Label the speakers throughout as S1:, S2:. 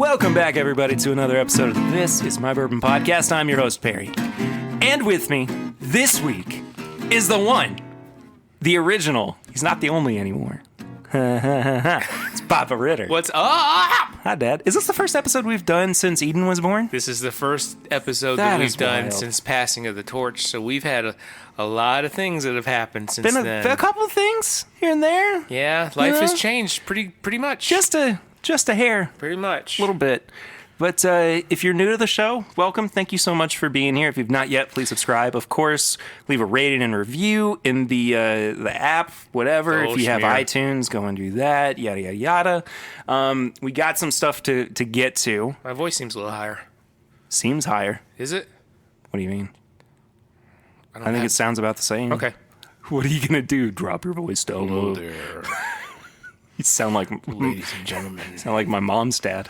S1: Welcome back, everybody, to another episode of This Is My Bourbon Podcast. I'm your host, Perry. And with me this week is the one, the original. He's not the only anymore. It's Papa Ritter.
S2: What's up?
S1: Hi, Dad. Is this the first episode we've done since Eden was born?
S2: This is the first episode that we've done since passing of the torch, so we've had a lot of things that have happened since then.
S1: A couple of things here and there.
S2: Yeah, life has changed pretty much.
S1: Just a hair.
S2: Pretty much.
S1: A little bit. But if you're new to the show, welcome. Thank you so much for being here. If you've not yet, please subscribe. Of course, leave a rating and review in the app, whatever. If you have iTunes, go and do that. Yada, yada, yada. We got some stuff to get to.
S2: My voice seems a little higher.
S1: Seems higher.
S2: Is it?
S1: What do you mean? I think it sounds about the same.
S2: Okay.
S1: What are you going to do? Drop your voice down.
S2: Hello there.
S1: You sound like...
S2: Ladies and gentlemen.
S1: Sound like my mom's dad.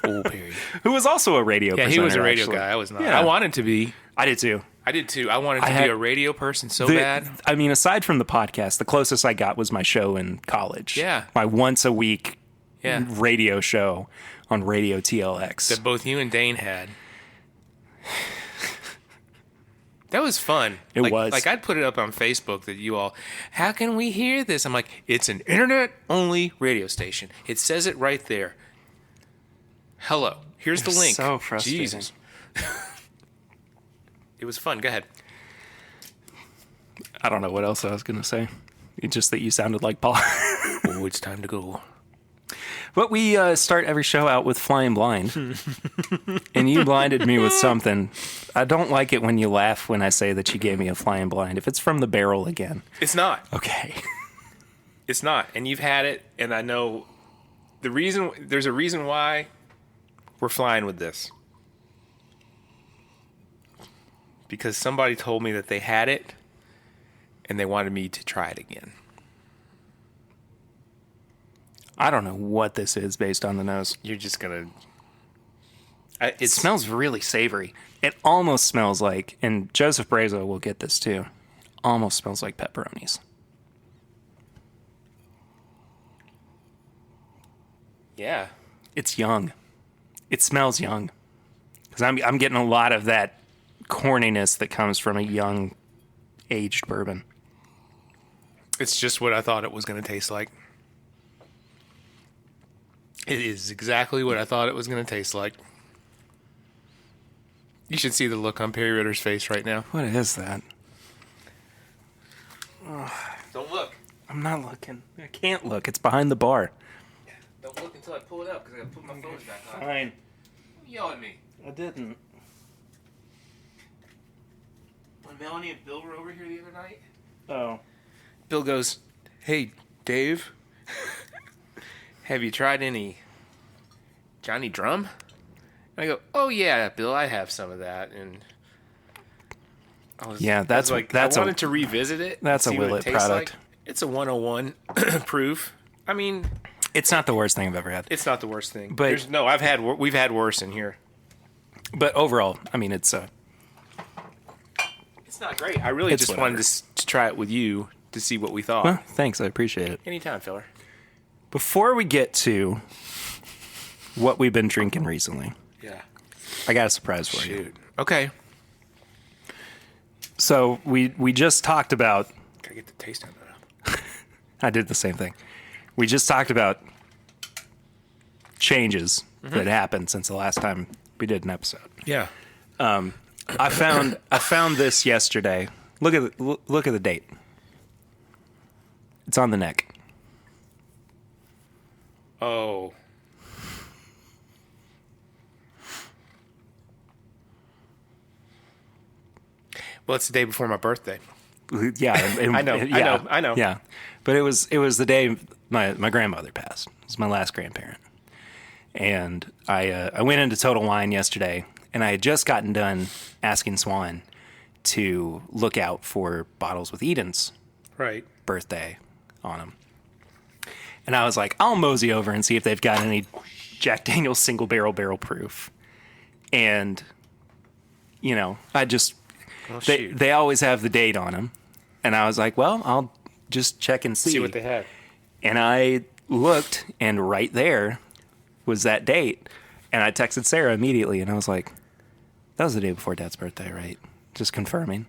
S2: Old Perry.
S1: Who was also a radio presenter.
S2: Yeah, he was a radio
S1: actually.
S2: guy. I was not.
S1: Yeah.
S2: I wanted to be.
S1: I did too.
S2: I wanted to be a radio person so bad.
S1: I mean, aside from the podcast, the closest I got was my show in college.
S2: Yeah.
S1: My once a week radio show on Radio TLX.
S2: That both you and Dane had. That was fun.
S1: It was.
S2: Like, I'd put it up on Facebook that you all, how can we hear this? I'm like, it's an internet-only radio station. It says it right there. Hello. Here's the link.
S1: So frustrating.
S2: Jesus. It was fun. Go ahead.
S1: I don't know what else I was going to say. It's just that you sounded like Paul.
S2: Oh, it's time to go.
S1: But we start every show out with Flying Blind. And you blinded me with something. I don't like it when you laugh when I say that you gave me a Flying Blind. If it's from the barrel again.
S2: It's not.
S1: Okay.
S2: It's not. And you've had it, and I know there's a reason why we're flying with this. Because somebody told me that they had it, and they wanted me to try it again.
S1: I don't know what this is based on the nose.
S2: You're just going
S1: to... It smells really savory. It almost smells like, and Joseph Brazo will get this too, almost smells like pepperonis.
S2: Yeah.
S1: It's young. It smells young. Because I'm getting a lot of that corniness that comes from a young, aged bourbon.
S2: It's just what I thought it was going to taste like. It is exactly what I thought it was going to taste like. You should see the look on Perry Ritter's face right now.
S1: What is that?
S2: Don't look.
S1: I'm not looking. I can't look. It's behind the bar.
S2: Don't look until I pull it up because I got to put my phone back on.
S1: Fine.
S2: Don't yell at me.
S1: I didn't.
S2: When Melanie and Bill were over here the other night,
S1: Oh.
S2: Bill goes, "Hey, Dave, have you tried any Johnny Drum?" And I go, "Oh yeah, Bill, I have some of that." And I wanted to revisit it.
S1: That's a Willet product.
S2: Like. It's a 101 proof. I mean,
S1: it's not the worst thing I've ever had.
S2: It's not the worst thing.
S1: But
S2: we've had worse in here.
S1: But overall, I mean, it's
S2: not great. I really just wanted to try it with you to see what we thought.
S1: Well, thanks. I appreciate it.
S2: Anytime, filler.
S1: Before we get to what we've been drinking recently, I got a surprise for you.
S2: Okay.
S1: So we just talked about...
S2: Gotta get the taste out of that.
S1: I did the same thing. We just talked about changes that happened since the last time we did an episode.
S2: Yeah.
S1: I found this yesterday. Look at the date. It's on the neck.
S2: Oh. Well, it's the day before my birthday.
S1: Yeah,
S2: I know.
S1: Yeah, but it was the day my grandmother passed. It was my last grandparent, and I went into Total Wine yesterday, and I had just gotten done asking Swan to look out for bottles with Eden's birthday on them, and I was like, I'll mosey over and see if they've got any Jack Daniel's single barrel proof, and I just they always have the date on them. And I was like, well, I'll just check and see
S2: what they had.
S1: And I looked, and right there was that date. And I texted Sarah immediately, and I was like, that was the day before Dad's birthday, right? Just confirming.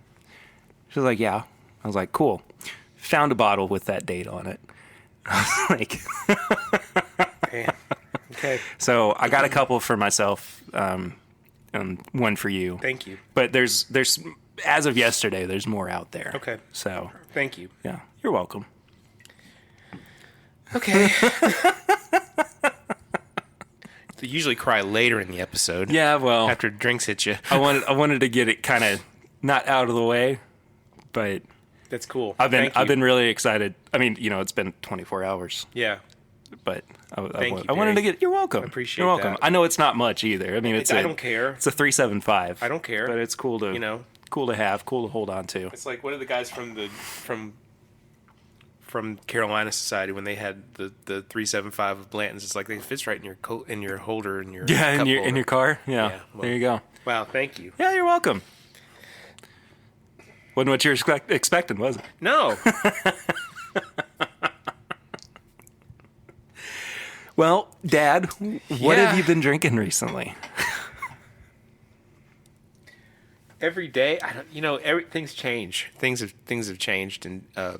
S1: She was like, yeah. I was like, cool. Found a bottle with that date on it. I was like...
S2: Damn. Okay.
S1: So I got a couple for myself, and one for you.
S2: Thank you.
S1: But there's as of yesterday, there's more out there.
S2: Okay.
S1: So
S2: Thank you.
S1: yeah, you're welcome.
S2: Okay. They usually cry later in the episode.
S1: Yeah, well,
S2: After drinks hit you.
S1: I wanted to get it kind of not out of the way, but
S2: That's cool.
S1: I've
S2: Thank you.
S1: been really excited. I mean, it's been 24 hours,
S2: Yeah.
S1: but
S2: Thank you,
S1: I wanted to
S2: Barry.
S1: get. You're welcome.
S2: I appreciate
S1: You're welcome.
S2: that.
S1: I know it's not much either. I mean,
S2: I don't care.
S1: It's a 375.
S2: I don't care.
S1: But it's cool to cool to have, cool to hold on to.
S2: It's like what are the guys from Carolina Society when they had the 375 of Blanton's? It's like it fits right in your coat, in your holder, in your
S1: Yeah,
S2: cup
S1: in
S2: holder.
S1: your car. Yeah,
S2: Yeah, well-
S1: there you go.
S2: Wow, thank you.
S1: Yeah, you're welcome. Wasn't what you were expecting, was it?
S2: No.
S1: Well, Dad, what
S2: Yeah.
S1: have you been drinking recently?
S2: Every day, things change. Things have changed, and a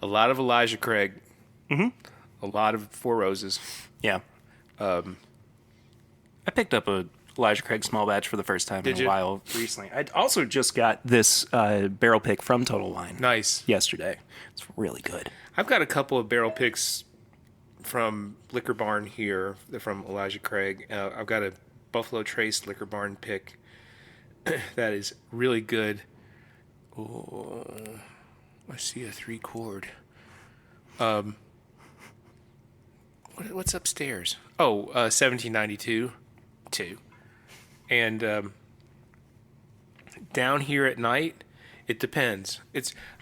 S2: lot of Elijah Craig, a lot of Four Roses.
S1: Yeah. I picked up a Elijah Craig small batch for the first time
S2: Did
S1: in a
S2: you?
S1: while recently. I also just got this barrel pick from Total Wine
S2: Nice.
S1: yesterday. It's really good.
S2: I've got a couple of barrel picks from Liquor Barn here. They're from Elijah Craig. I've got a Buffalo Trace Liquor Barn pick that is really good. Oh, I see a 3-quart. What's upstairs? Oh, 1792 2. And down here at night, it depends.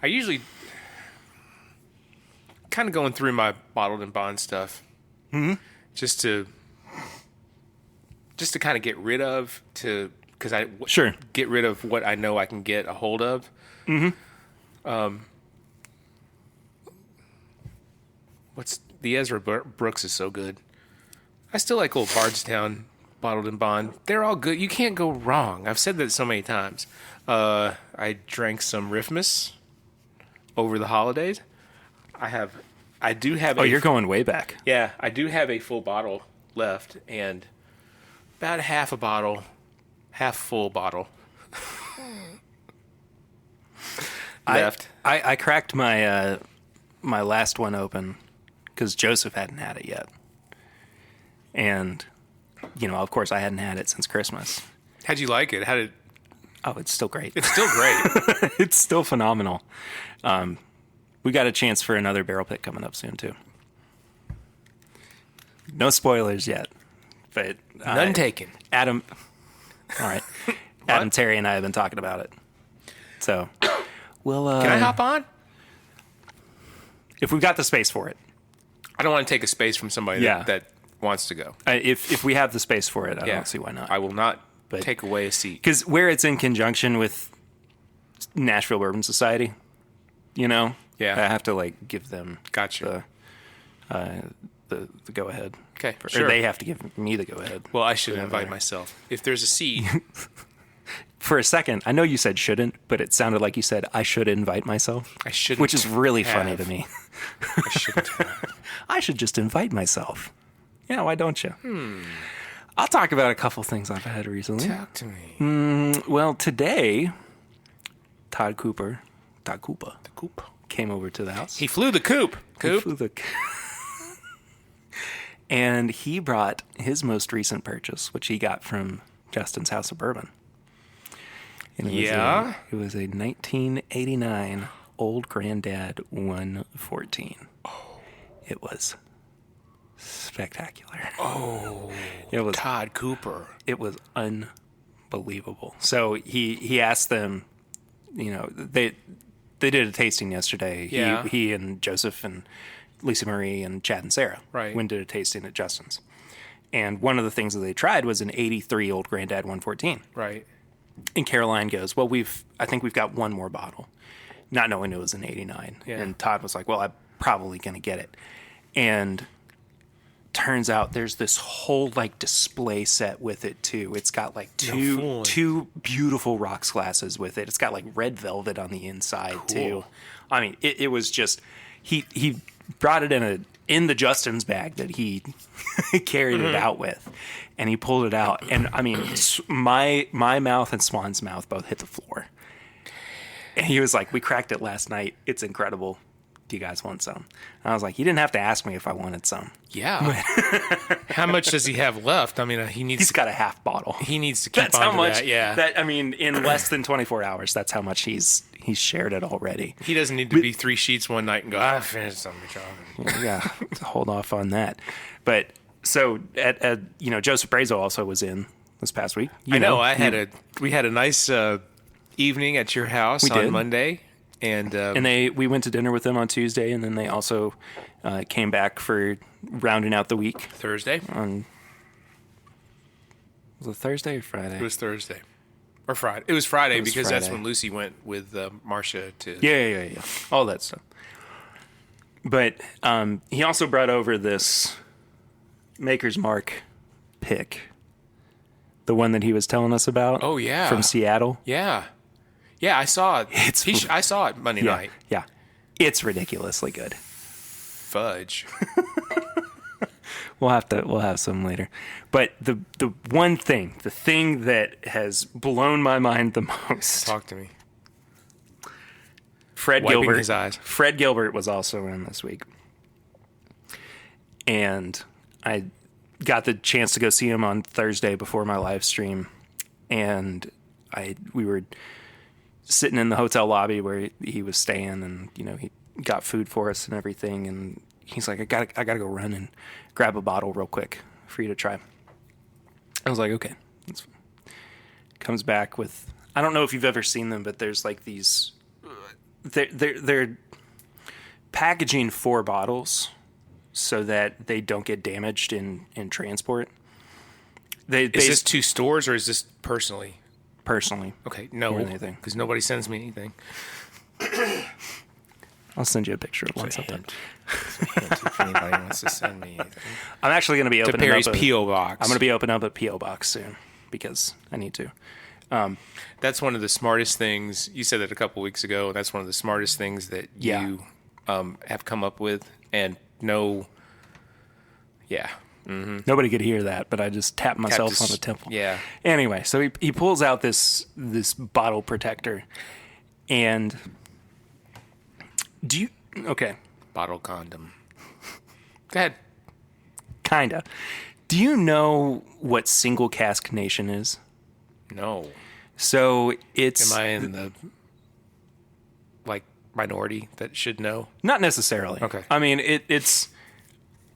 S2: I usually kind of going through my bottled and bond stuff, just to kind of get rid of
S1: Sure.
S2: get rid of what I know I can get a hold of. What's the Ezra Brooks is so good. I still like old Bardstown bottled and bond. They're all good. You can't go wrong. I've said that so many times. I drank some Riffmas over the holidays. I do have.
S1: Oh, you're going way back.
S2: Yeah, I do have a full bottle left, and about half full bottle left.
S1: I cracked my my last one open because Joseph hadn't had it yet, and of course, I hadn't had it since Christmas.
S2: How'd you like it?
S1: Oh, it's still great.
S2: It's still great.
S1: It's still phenomenal. We got a chance for another barrel pick coming up soon too. No spoilers yet, but
S2: None taken.
S1: Adam. All right, Adam, Terry, and I have been talking about it. So, we'll.
S2: Can I hop on?
S1: If we've got the space for it.
S2: I don't want to take a space from somebody
S1: Yeah.
S2: that wants to go.
S1: If we have the space for it, I don't see why not.
S2: I will not
S1: But-
S2: take away a seat.
S1: Because where it's in conjunction with Nashville Bourbon Society,
S2: Yeah.
S1: I have to give them
S2: Gotcha.
S1: the go ahead.
S2: Okay,
S1: Or
S2: sure.
S1: they have to give me the go ahead.
S2: Well, I should
S1: Yeah,
S2: invite
S1: better.
S2: myself. If there's a seat,
S1: For a second, I know you said shouldn't, but it sounded like you said I should invite myself.
S2: I shouldn't.
S1: Which is really funny
S2: have.
S1: to me.
S2: I shouldn't.
S1: I should just invite myself. Yeah, why don't you? I'll talk about a couple things I've had recently.
S2: Talk to me.
S1: Well, today, Todd Cooper,
S2: The coop.
S1: came over to the house.
S2: He flew the coop.
S1: He
S2: Coop.
S1: flew the and he brought his most recent purchase, which he got from Justin's House of Bourbon. And it was a 1989 Old Granddad 114. It was spectacular. It was
S2: Todd Cooper.
S1: it was unbelievable. So he asked them, they did a tasting yesterday.
S2: Yeah.
S1: He and Joseph and Lisa Marie and Chad and Sarah
S2: Right.
S1: went and did a tasting at Justin's. And one of the things that they tried was an 83 Old Granddad 114.
S2: Right.
S1: And Caroline goes, well, I think we've got one more bottle, not knowing it was an 89.
S2: Yeah.
S1: And Todd was like, well, I probably going to get it. And turns out there's this whole like display set with it too. It's got like two beautiful rocks glasses with it. It's got like red velvet on the inside too. I mean, it was just he brought it in the Justin's bag that he carried it out with, and he pulled it out, and I mean, my mouth and Swan's mouth both hit the floor. And he was like, "We cracked it last night. It's incredible. Do you guys want some?" And I was like, "You didn't have to ask me if I wanted some."
S2: Yeah. How much does he have left? I mean,
S1: he's got a half bottle.
S2: He needs to keep
S1: that's how much.
S2: That. Yeah.
S1: That I mean, in less than 24 hours, that's how much he's shared it already.
S2: He doesn't need to be 3 sheets one night and go, "I finished some of
S1: Yeah, to hold off on that. But so at Joseph Brazo also was in this past week.
S2: We had a nice evening at your house on Monday. And
S1: we went to dinner with them on Tuesday, and then they also came back for rounding out the week.
S2: Thursday?
S1: Was it Thursday or Friday?
S2: It was Thursday. Or Friday. It was Friday because
S1: Friday.
S3: That's when Lucy went with Marcia to...
S1: Yeah. All that stuff. But he also brought over this Maker's Mark pick. The one that he was telling us about.
S2: Oh, yeah.
S1: From Seattle.
S2: Yeah. Yeah, I saw it. I saw it Monday night.
S1: Yeah. It's ridiculously good.
S2: Fudge.
S1: We'll have some later. But the thing that has blown my mind the most.
S2: Talk to me.
S1: Fred
S2: Wiping
S1: Gilbert.
S2: his eyes.
S1: Fred Gilbert was also in this week. And I got the chance to go see him on Thursday before my live stream. And we were sitting in the hotel lobby where he was staying, and he got food for us and everything, and he's like, I gotta go run and grab a bottle real quick for you to try. I was like, okay. Comes back with, I don't know if you've ever seen them, but there's like these, they're packaging 4 bottles so that they don't get damaged in transport.
S2: Is this to stores or is this personally?
S1: Personally.
S2: Okay, no, because nobody sends me anything.
S1: I'll send you a picture of one sometime.
S2: If anybody wants to send me anything.
S1: I'm actually going to be opening
S2: Perry's
S1: up
S2: P.O. Box.
S1: I'm going to be opening up a P.O. Box soon because I need to.
S2: That's one of the smartest things. You said that a couple weeks ago. That's one of the smartest things that you have come up with. And Mm-hmm.
S1: Nobody could hear that, but I just tapped myself on the temple.
S2: Yeah.
S1: Anyway, so he pulls out this bottle protector, and
S2: Bottle condom. Go ahead.
S1: Kinda. Do you know what single cask nation is?
S2: No.
S1: So it's...
S2: Am I in the minority that should know?
S1: Not necessarily.
S2: Okay.
S1: I mean, it's...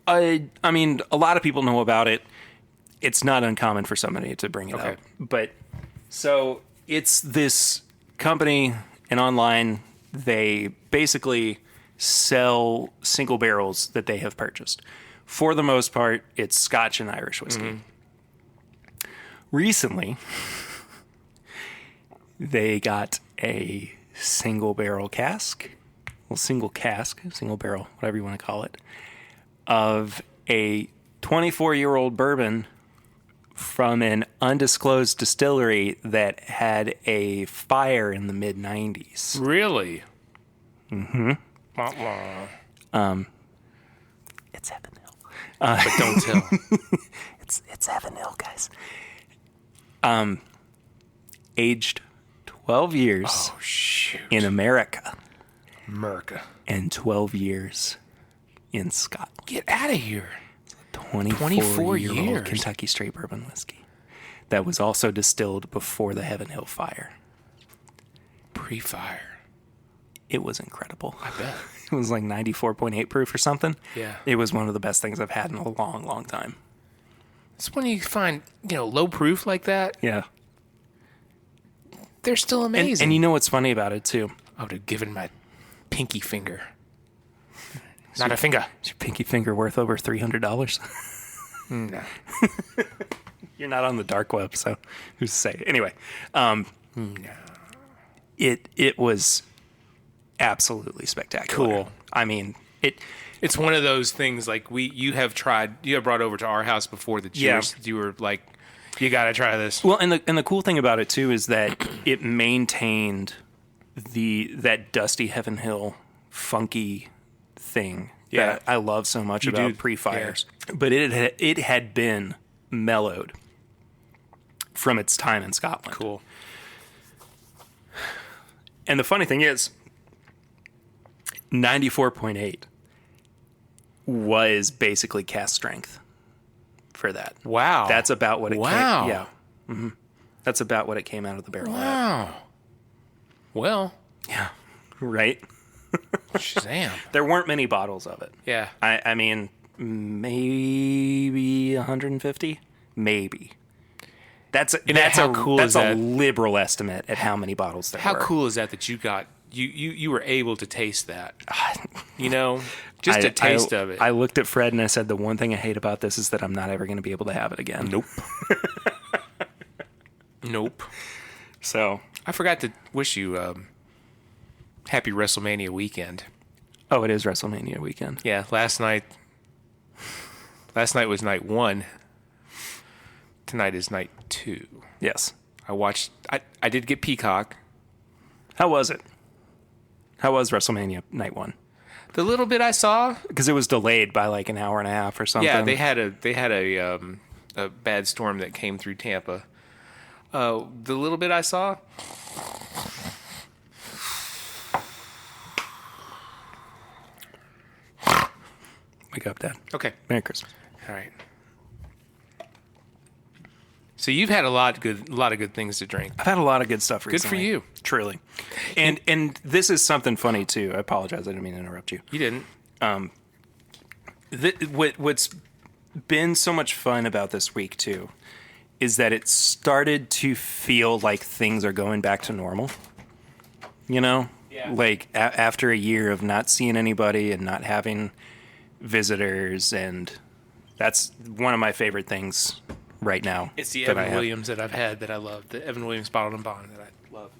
S1: I mean, a lot of people know about it. It's not uncommon for somebody to bring it up. But so it's this company, and online they basically sell single barrels that they have purchased. For the most part, it's Scotch and Irish whiskey. Mm-hmm. Recently, they got a single barrel, single barrel, whatever you want to call it, of a 24-year-old bourbon from an undisclosed distillery that had a fire in the mid-90s.
S2: Really?
S1: Mm-hmm. It's Heaven Hill.
S2: But don't tell.
S1: It's Heaven Hill, guys. Aged 12 years in America. And 12 years in Scotland.
S2: Get out of here.
S1: 24 years. Kentucky straight bourbon whiskey that was also distilled before the Heaven Hill fire.
S2: Pre-fire.
S1: It was incredible.
S2: I bet.
S1: It was like 94.8 proof or something.
S2: Yeah.
S1: It was one of the best things I've had in a long, long time.
S2: It's when you find, low proof like that.
S1: Yeah.
S2: They're still amazing.
S1: And you know what's funny about it, too?
S2: I would have given my pinky finger. Not a finger.
S1: Is your pinky finger worth over $300?
S2: No.
S1: You're not on the dark web, so who's to say? Anyway, no. It was absolutely spectacular.
S2: Cool.
S1: I mean,
S3: It's one of those things like you have brought over to our house before that you were like, you got to try this.
S1: Well, and the cool thing about it too is that it maintained that dusty Heaven Hill funky thing that I love so much about pre-fires. Yeah. But it had been mellowed from its time in Scotland.
S3: Cool.
S1: And the funny thing is, 94.8 was basically cast strength for that.
S3: Wow.
S1: That's about what it came.
S3: Yeah.
S1: Mm-hmm. That's about what it came out of the barrel
S3: at. Well.
S1: Yeah. Right?
S3: Shazam.
S1: There weren't many bottles of it.
S3: Yeah.
S1: I mean, maybe 150? Maybe. That's a liberal estimate at how many bottles there were.
S3: How cool is that you got you were able to taste that? You know, just a taste of it.
S1: I looked at Fred and I said, the one thing I hate about this is that I'm not ever going to be able to have it again.
S3: Nope. Nope.
S1: So
S3: I forgot to wish you happy WrestleMania weekend.
S1: Oh, it is WrestleMania weekend.
S3: Yeah, last night was night 1. Tonight is night 2.
S1: Yes.
S3: I did get Peacock.
S1: How was it? How was WrestleMania night 1?
S3: The little bit I saw,
S1: because it was delayed by like an hour and a half or something.
S3: Yeah, they had a bad storm that came through Tampa. The little bit I saw,
S1: wake up, Dad.
S3: Okay.
S1: Merry Christmas.
S3: All right. So you've had a lot of good things to drink.
S1: I've had a lot of good stuff recently.
S3: Good for you.
S1: Truly. And this is something funny too. I apologize. I didn't mean to interrupt you.
S3: You didn't.
S1: What's been so much fun about this week too is that it started to feel like things are going back to normal. You know?
S3: Yeah.
S1: Like after a year of not seeing anybody and not having visitors, and that's one of my favorite things right now.
S3: It's the Evan Williams that I've had that I love. The Evan Williams Bottled and Bond that I love.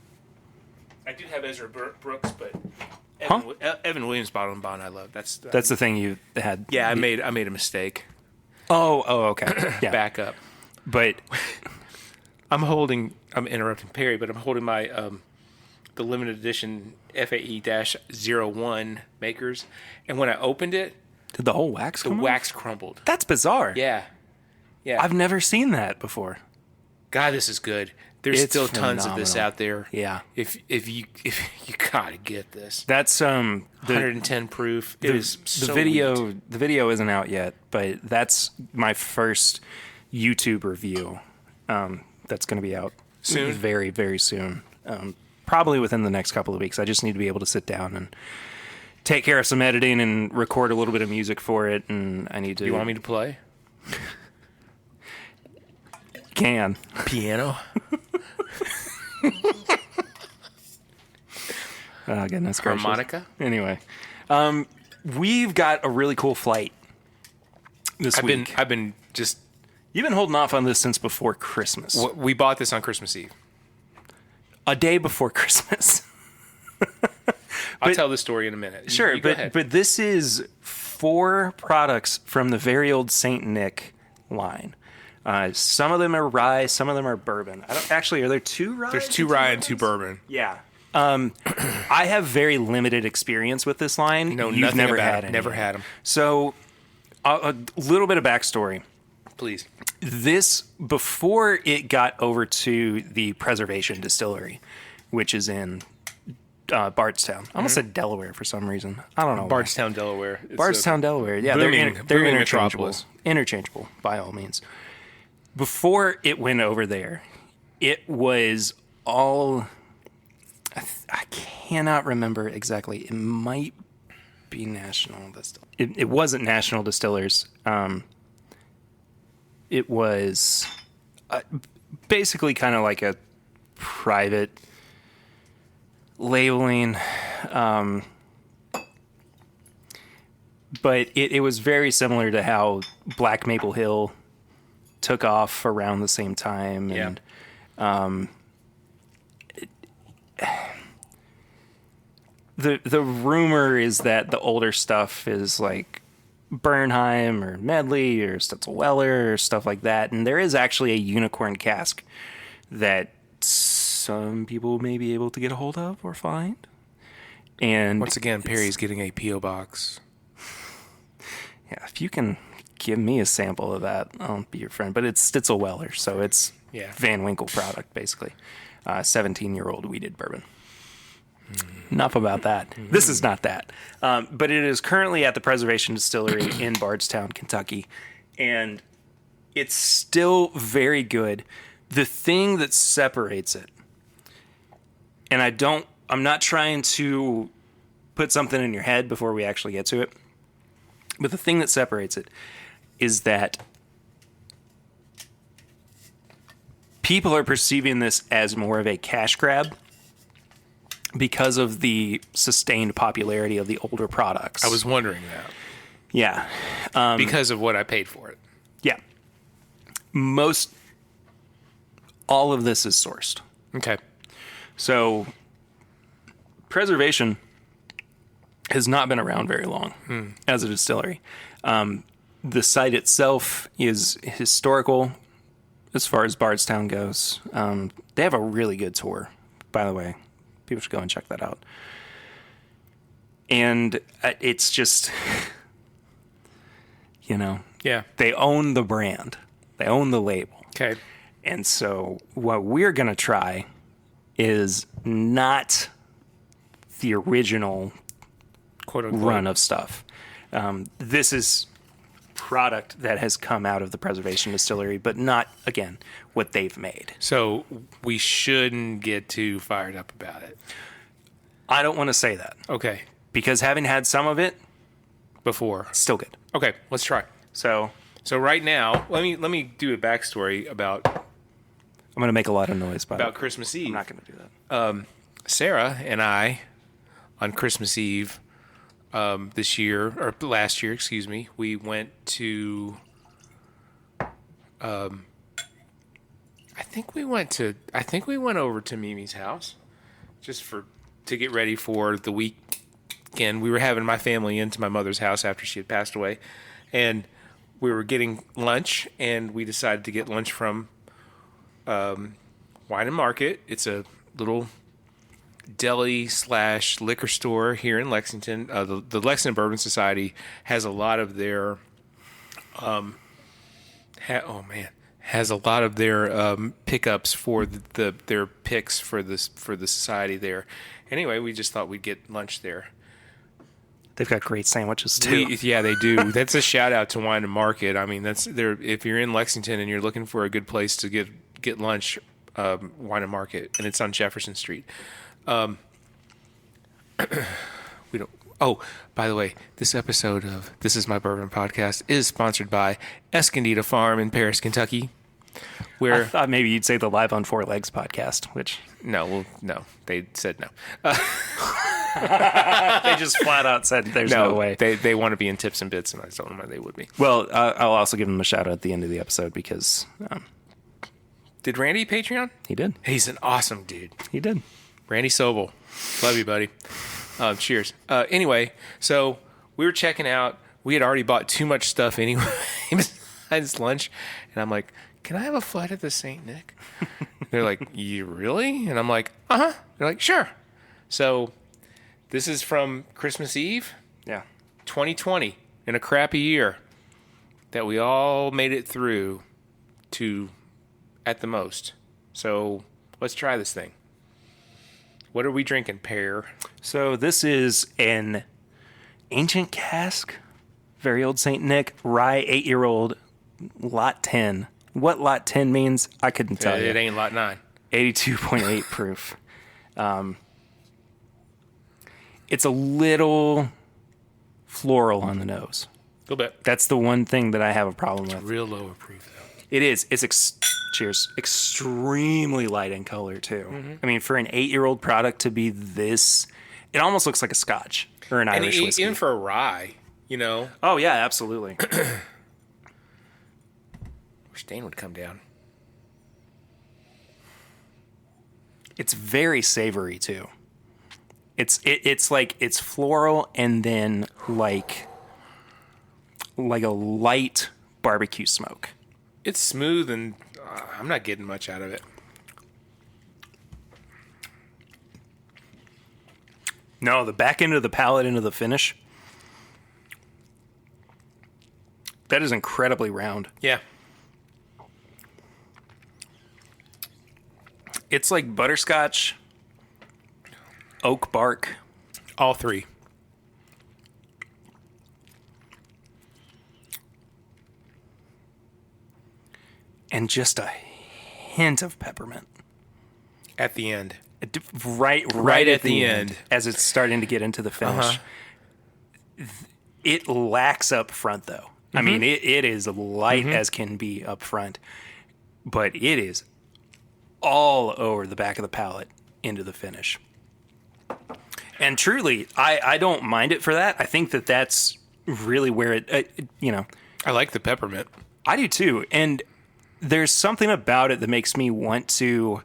S3: I do have Ezra Brooks, but Evan Williams Bottled and Bond I love. That's
S1: the thing you had.
S3: Yeah, I made a mistake.
S1: Oh, okay. Yeah.
S3: Back up.
S1: But
S3: I'm interrupting Perry, but I'm holding my the limited edition FAE-01 makers, and when I opened it,
S1: did the whole wax come off?
S3: Wax crumbled.
S1: That's bizarre.
S3: Yeah.
S1: I've never seen that before.
S3: God, this is good. There's
S1: It's
S3: still
S1: phenomenal.
S3: tons of this out there.
S1: Yeah.
S3: If you gotta get this.
S1: That's
S3: 110 proof. It is so
S1: the video.
S3: sweet.
S1: The video isn't out yet, but that's my first YouTube review. That's going to be out
S3: soon,
S1: very, very soon. Probably within the next couple of weeks. I just need to be able to sit down and take care of some editing and record a little bit of music for it. And I need to.
S3: You want me to play?
S1: Can
S3: piano?
S1: Oh, goodness gracious.
S3: Harmonica?
S1: Anyway, we've got a really cool flight this week.
S3: I've been just.
S1: You've been holding off on this since before Christmas.
S3: We bought this on Christmas Eve.
S1: A day before Christmas.
S3: I'll tell the story in a minute.
S1: Sure,
S3: you go ahead.
S1: But this is 4 products from the very Olde St. Nick line. Some of them are rye, some of them are bourbon. Are there 2 rye?
S3: There's 2 rye and 2 bourbon.
S1: Yeah. I have very limited experience with this line.
S3: No,
S1: You've never had
S3: it.
S1: any.
S3: Never had them.
S1: So, a little bit of backstory.
S3: Please.
S1: This, before it got over to the Preservation Distillery, which is in Bardstown. I almost said Delaware for some reason. I don't know.
S3: Bardstown, Delaware.
S1: Bardstown, Delaware. Yeah,
S3: booming,
S1: they're
S3: booming
S1: interchangeable.
S3: metropolis.
S1: Interchangeable, by all means. Before it went over there, it was all... I cannot remember exactly. It might be National Distillers. It wasn't National Distillers. It was basically kind of like a private labeling. But it was very similar to how Black Maple Hill took off around the same time. And the rumor is that the older stuff is like Bernheim or Medley or Stutzel-Weller or stuff like that. And there is actually a unicorn cask that some people may be able to get a hold of or find. And
S3: Once again, Perry's getting a P.O. box.
S1: Yeah, if you can give me a sample of that, I'll be your friend. But it's Stutzel-Weller, so it's Van Winkle product, basically. 17-year-old wheated bourbon. Enough about that. This is not that. But it is currently at the Preservation Distillery in Bardstown, Kentucky. And it's still very good. The thing that separates it, and I'm not trying to put something in your head before we actually get to it, but the thing that separates it is that people are perceiving this as more of a cash grab because of the sustained popularity of the older products.
S3: I was wondering that.
S1: Yeah.
S3: Because of what I paid for it.
S1: Yeah. All of this is sourced.
S3: Okay.
S1: So, Preservation has not been around very long as a distillery. The site itself is historical as far as Bardstown goes. They have a really good tour, by the way. People should go and check that out. And it's just,
S3: Yeah.
S1: they own the brand. They own the label.
S3: Okay.
S1: And so what we're going to try is not the original
S3: Quote unquote.
S1: run of stuff. This is product that has come out of the Preservation Distillery, but not, again, what they've made.
S3: So we shouldn't get too fired up about it.
S1: I don't want to say that
S3: Okay.
S1: because having had some of it,
S3: Before.
S1: still good.
S3: Okay, let's try.
S1: So
S3: So right now, let me do a backstory about
S1: I'm going to make a lot of noise
S3: about Christmas Eve.
S1: I'm not going to do that.
S3: Sarah and I, on Christmas Eve, this year or last year, excuse me, we went to. I think we went over to Mimi's house, just to get ready for the weekend. We were having my family into my mother's house after she had passed away, and we were getting lunch, and we decided to get lunch from Wine and Market. It's a little deli / liquor store here in Lexington. The Lexington Bourbon Society has a lot of their has a lot of their pickups for their picks for the society there. Anyway, we just thought we'd get lunch there.
S1: They've got great sandwiches too.
S3: Yeah, they do. That's a shout out to Wine and Market. I mean, that's there. If you're in Lexington and you're looking for a good place to get lunch, Wine and Market, and it's on Jefferson Street. We don't. Oh, by the way, this episode of This Is My Bourbon Podcast is sponsored by Escondido Farm in Paris, Kentucky.
S1: I thought maybe you'd say the Live on Four Legs podcast, which
S3: no, they said no.
S1: they just flat out said there's no way.
S3: They want to be in tips and bits, and I told them they would be.
S1: Well, I'll also give them a shout out at the end of the episode because
S3: Did Randy Patreon?
S1: he did.
S3: He's an awesome dude.
S1: He did. Randy
S3: Sobel. Love you, buddy. Cheers. Anyway, so we were checking out. We had already bought too much stuff anyway besides lunch. And I'm like, can I have a flight at the St. Nick? They're like, you really? And I'm like, uh-huh. They're like, sure. So this is from Christmas Eve,
S1: Yeah.
S3: 2020, in a crappy year that we all made it through to at the most. So let's try this thing. What are we drinking, Pear?
S1: So this is an ancient cask, very old St. Nick, rye 8-year-old, lot 10. What lot 10 means, I couldn't tell you.
S3: It ain't lot 9.
S1: 82.8 proof. It's a little floral on the nose.
S3: A little bit.
S1: That's the one thing that I have a problem with.
S3: Real lower proof, though.
S1: It is. It's cheers. Extremely light in color too.
S3: Mm-hmm.
S1: I mean, for an 8-year-old product to be this, it almost looks like a Scotch or an Irish whiskey.
S3: Even for a rye, you know.
S1: Oh yeah, absolutely.
S3: Wish Dane would come down.
S1: It's very savory too. It's floral and then like a light barbecue smoke.
S3: It's smooth and I'm not getting much out of it.
S1: No, the back end of the palate into the finish. That is incredibly round.
S3: Yeah.
S1: It's like butterscotch, oak bark.
S3: All three.
S1: And just a hint of peppermint.
S3: At the end.
S1: Right at the end. As it's starting to get into the finish. It lacks up front, though. I mean, it is light as can be up front. But it is all over the back of the palate into the finish. And truly, I don't mind it for that. I think that's really where
S3: I like the peppermint.
S1: I do too. And there's something about it that makes me want to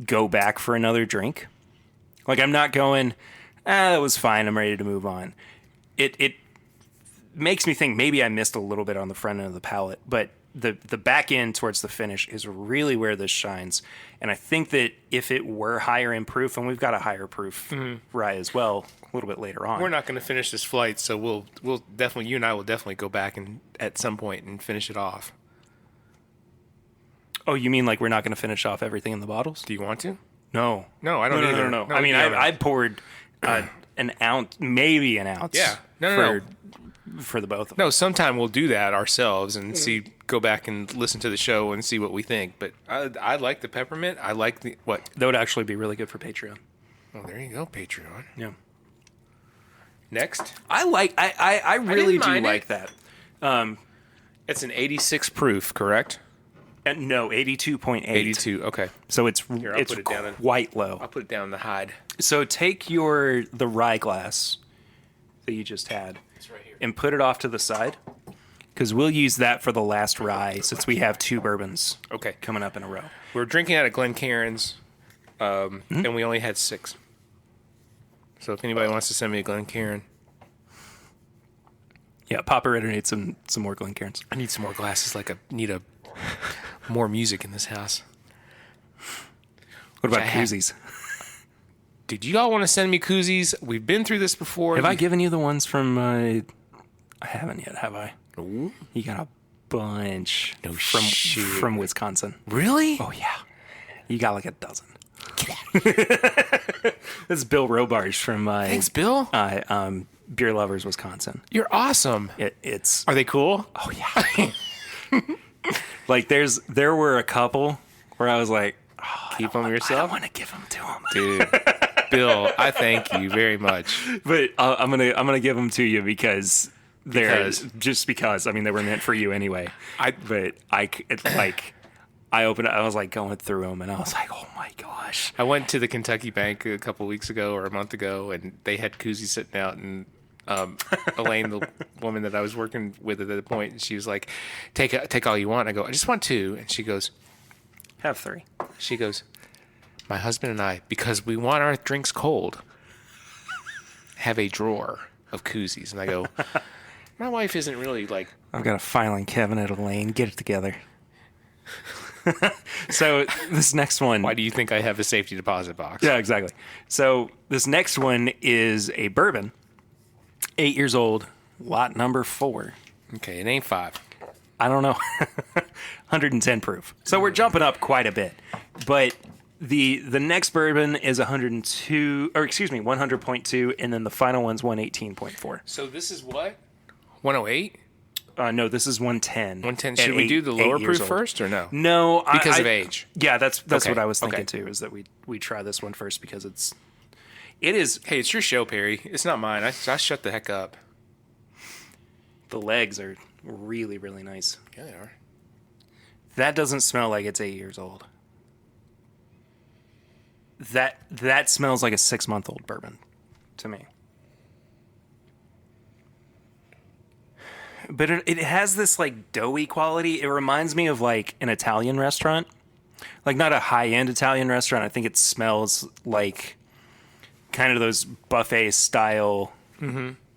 S1: go back for another drink. Like, I'm not going, that was fine, I'm ready to move on. It makes me think maybe I missed a little bit on the front end of the palate, but the back end towards the finish is really where this shines. And I think that if it were higher in proof, and we've got a higher proof rye as well a little bit later on.
S3: We're not going to finish this flight, so we'll definitely, you and I will definitely go back and at some point and finish it off.
S1: Oh, you mean like we're not going to finish off everything in the bottles?
S3: Do you want to?
S1: No.
S3: No, I don't either.
S1: No. I mean, I poured an ounce, maybe an ounce.
S3: Yeah. No.
S1: For the both of them.
S3: No, sometime we'll do that ourselves and go back and listen to the show and see what we think. But I like the peppermint. I like the, what?
S1: That would actually be really good for Patreon.
S3: Oh, there you go, Patreon.
S1: Yeah.
S3: Next.
S1: I really do
S3: mind
S1: like
S3: it.
S1: that.
S3: It's an 86 proof, correct?
S1: No, 82.8.
S3: 82, okay.
S1: So it's
S3: I'll
S1: it's
S3: put it down
S1: quite low.
S3: I'll put it down in the hide.
S1: So take the rye glass that you just had
S3: It's right here.
S1: and put it off to the side, because we'll use that for the last rye since we have 2 bourbons
S3: Okay.
S1: coming up in a row.
S3: We're drinking out of Glencairn's, and we only had 6. So if anybody wants to send me a Glencairn,
S1: Yeah, Papa Ritter needs some more Glencairns.
S3: I need some more glasses. Need more music in this house.
S1: What about
S3: I have.
S1: koozies?
S3: Did you all want to send me koozies? We've been through this before.
S1: Have I given you the ones from... I haven't yet, have I?
S3: Ooh.
S1: You got a bunch
S3: shit.
S1: from Wisconsin.
S3: Really?
S1: Oh, yeah. You got like a dozen. This is Bill Robarge from...
S3: Thanks, Bill.
S1: Beer Lovers, Wisconsin.
S3: You're awesome.
S1: It's...
S3: Are they cool?
S1: Oh, yeah. Like, there were a couple where I was like... Oh,
S3: Keep them
S1: I
S3: yourself?
S1: don't want to give them to him.
S3: Dude. Bill, I thank you very much.
S1: But I'm gonna give them to you because just because. I mean, they were meant for you anyway. I opened it. I was like going through them, and I was like, oh my gosh.
S3: I went to the Kentucky Bank a couple weeks ago or a month ago, and they had koozies sitting out, and Elaine, the woman that I was working with at that point, she was like, "Take all you want." I go, "I just want 2," and she goes,
S1: Have 3.
S3: She goes, "My husband and I, because we want our drinks cold, have a drawer of koozies." And I go, "My wife isn't really like..."
S1: I've got a filing cabinet, Elaine. Get it together. So this next one...
S3: Why do you think I have a safety deposit box?
S1: Yeah, exactly. So this next one is a bourbon, 8 years old, lot number 4.
S3: Okay, it ain't 5.
S1: I don't know. 110 proof. So we're jumping up quite a bit. But the next bourbon is 100.2, and then the final one's 118.4.
S3: So this is what? 108?
S1: No, this is 110.
S3: 110. Should we do the lower proof first or no?
S1: No,
S3: Because of age.
S1: Yeah, that's
S3: Okay,
S1: what I was thinking
S3: okay.
S1: too. Is that we try this one first because it is.
S3: Hey, it's your show, Perry. It's not mine. I shut the heck up.
S1: The legs are really, really nice.
S3: Yeah, they are.
S1: That doesn't smell like it's 8 years old. That smells like a 6-month-old bourbon to me. But it has this like doughy quality. It reminds me of like an Italian restaurant. Like not a high-end Italian restaurant. I think it smells like kind of those buffet style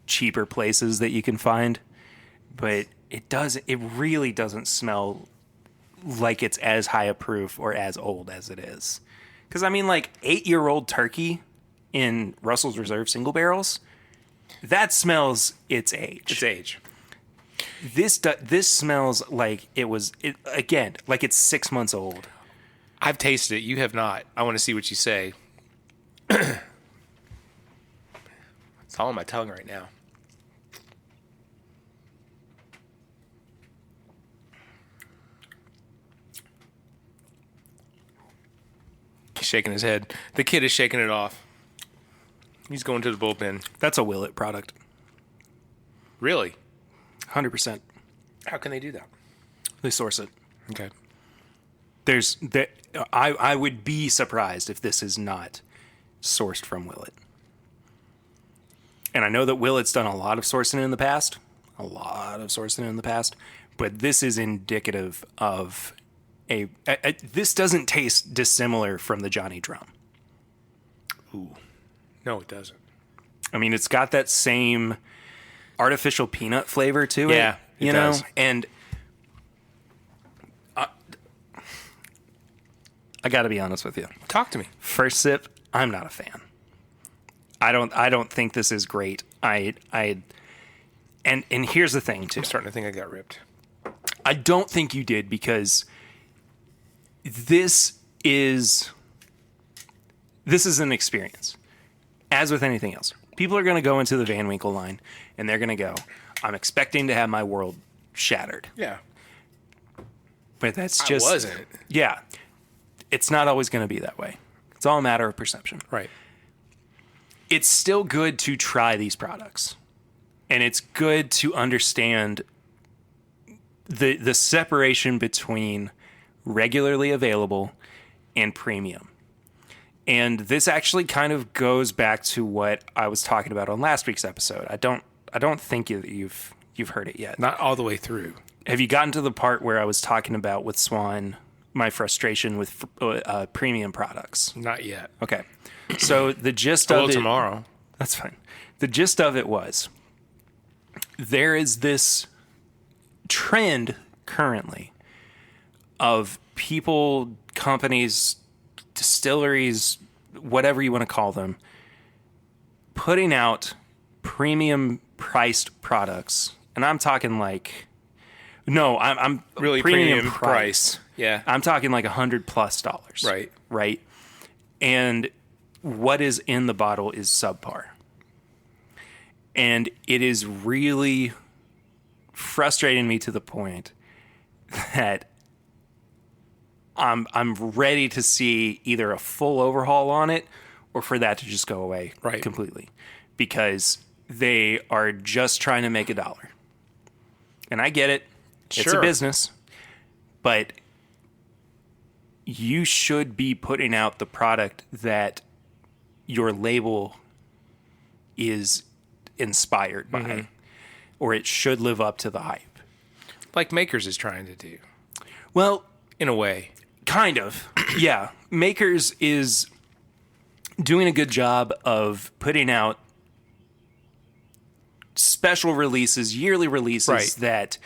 S1: cheaper places that you can find, but it really doesn't smell like it's as high a proof or as old as it is. Because I mean, like 8-year-old turkey in Russell's Reserve single barrels, that smells its age.
S3: Its age.
S1: This smells like again, like it's 6 months old.
S3: I've tasted it. You have not. I want to see what you say. It's all on my tongue right now. He's shaking his head. The kid is shaking it off. He's going to the bullpen.
S1: That's a Willet product.
S3: Really?
S1: 100%.
S3: How can they do that?
S1: They source it.
S3: Okay.
S1: I would be surprised if this is not sourced from Willet. And I know that Willet's done a lot of sourcing in the past. But this is indicative of this doesn't taste dissimilar from the Johnny Drum.
S3: Ooh. No, it doesn't.
S1: I mean, it's got that same artificial peanut flavor to it.
S3: Yeah, it does.
S1: And I got to be honest with you.
S3: Talk to me.
S1: First sip, I'm not a fan. I don't think this is great. And here's the thing too.
S3: I'm starting to think I got ripped.
S1: I don't think you did, because this is an experience. As with anything else, people are going to go into the Van Winkle line and they're going to go, I'm expecting to have my world shattered.
S3: Yeah.
S1: But that's just...
S3: I wasn't.
S1: Yeah. It's not always going to be that way. It's all a matter of perception.
S3: Right.
S1: It's still good to try these products. And it's good to understand the separation between regularly available and premium. And this actually kind of goes back to what I was talking about on last week's episode. I don't think you've heard it yet.
S3: Not all the way through.
S1: Have you gotten to the part where I was talking about with Swan my frustration with premium products?
S3: Not yet.
S1: Okay. So the gist
S3: I
S1: of
S3: will
S1: it...
S3: tomorrow.
S1: That's fine. The gist of it was, there is this trend currently of people, companies, distilleries, whatever you want to call them, putting out premium priced products. And I'm talking like... No, I'm
S3: Really premium price. Yeah.
S1: I'm talking like $100+.
S3: Right.
S1: Right. And what is in the bottle is subpar. And it is really frustrating me to the point that I'm ready to see either a full overhaul on it or for that to just go away completely. Because they are just trying to make a dollar. And I get it. It's a business. But you should be putting out the product that your label is inspired by, or it should live up to the hype.
S3: Like Makers is trying to do.
S1: Well,
S3: in a way.
S1: Kind of. Yeah. Makers is doing a good job of putting out special releases, yearly releases that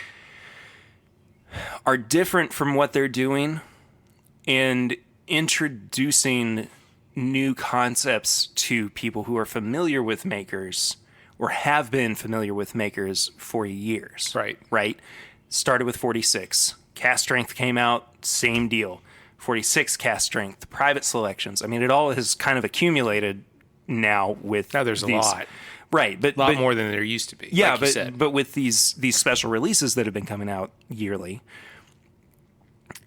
S1: are different from what they're doing and introducing new concepts to people who are familiar with Makers or have been familiar with Makers for years. Right? Started with 46. Cast Strength came out, same deal. 46 Cast Strength, private selections. I mean, it all has kind of accumulated now with...
S3: Now there's a lot.
S1: Right. But,
S3: a lot more than there used to be.
S1: Yeah,
S3: like
S1: but with these special releases that have been coming out yearly,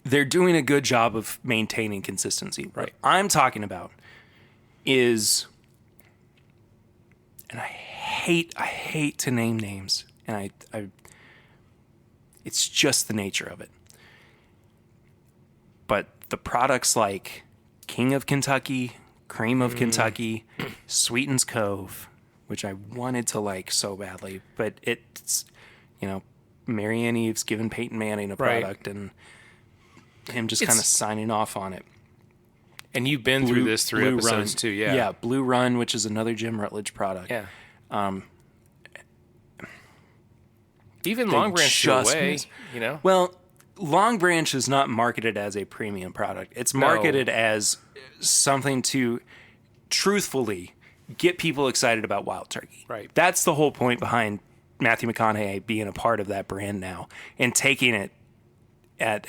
S1: they're doing a good job of maintaining consistency.
S3: Right.
S1: What I'm talking about is... And I hate to name names, and I it's just the nature of it. But the products like King of Kentucky, Cream of Kentucky, Sweeten's Cove, which I wanted to like so badly, but it's, Marianne Eves giving Peyton Manning a product and him just kind of signing off on it.
S3: And you've been through this through
S1: Blue
S3: episodes
S1: Run.
S3: too, yeah.
S1: Yeah, Blue Run, which is another Jim Rutledge product.
S3: Yeah. Even Long Branch
S1: just
S3: away,
S1: miss-
S3: you know?
S1: Well, Long Branch is not marketed as a premium product. It's marketed as something to truthfully get people excited about wild turkey.
S3: Right.
S1: That's the whole point behind Matthew McConaughey being a part of that brand now and taking it at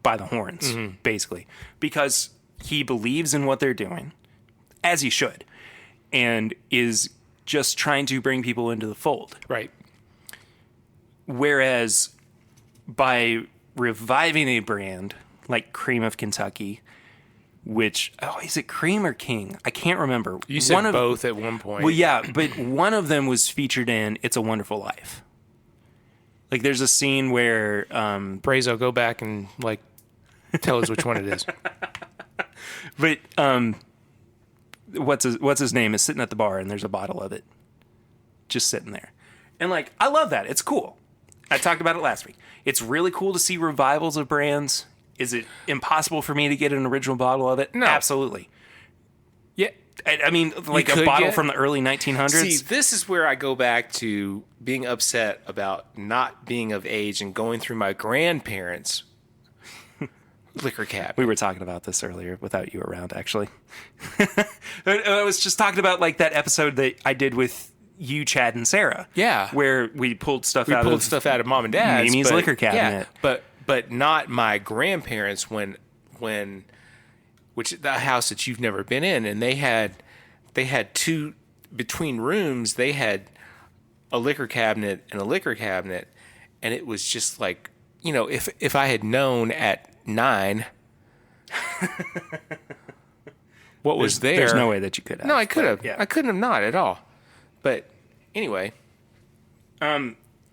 S1: by the horns, basically, because he believes in what they're doing, as he should, and is just trying to bring people into the fold.
S3: Right.
S1: Whereas by reviving a brand like Cream of Kentucky, which, is it Cream or King? I can't remember.
S3: You said both at one point.
S1: Well, yeah, but one of them was featured in It's a Wonderful Life. Like, there's a scene where...
S3: Brazo, go back and, tell us which one it is.
S1: But what's his name is sitting at the bar, and there's a bottle of it just sitting there. And, I love that. It's cool. I talked about it last week. It's really cool to see revivals of brands. Is it impossible for me to get an original bottle of it?
S3: No.
S1: Absolutely.
S3: Yeah.
S1: I mean, a
S3: could
S1: bottle
S3: get-
S1: from the early 1900s.
S3: See, this is where I go back to being upset about not being of age and going through my grandparents' liquor cabinet.
S1: We were talking about this earlier without you around, actually. I was just talking about that episode that I did with you, Chad, and Sarah.
S3: Yeah.
S1: Where we pulled stuff
S3: We
S1: out
S3: pulled
S1: of
S3: stuff out of mom and dad's.
S1: Mimi's
S3: but-
S1: liquor cabinet.
S3: Yeah, but not my grandparents which the house that you've never been in, and they had two between rooms. They had a liquor cabinet and a liquor cabinet, and it was just if I had known at 9 what was there,
S1: There's no way that you could have.
S3: No, I could have.
S1: Yeah.
S3: I couldn't have not at all. But anyway,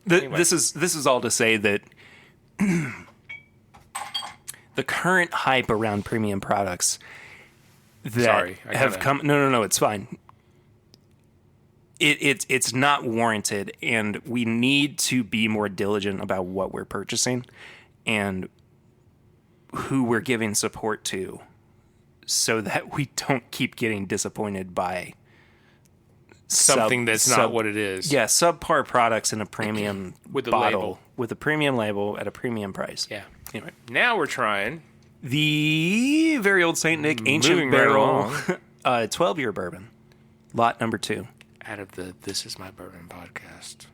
S1: This is all to say that the current hype around premium products that
S3: Sorry, I
S1: have
S3: gotta-
S1: come. No, it's fine. It's not warranted, and we need to be more diligent about what we're purchasing and who we're giving support to, so that we don't keep getting disappointed by
S3: something that's not what it is.
S1: Yeah, subpar products in a premium
S3: With a
S1: bottle
S3: label.
S1: with a premium label at a premium price.
S3: Yeah.
S1: Anyway,
S3: Now we're trying.
S1: the very old Saint Nick
S3: Moving
S1: Ancient
S3: right
S1: Barrel
S3: along.
S1: 12-year bourbon, lot number 2.
S3: Out of the This Is My Bourbon podcast.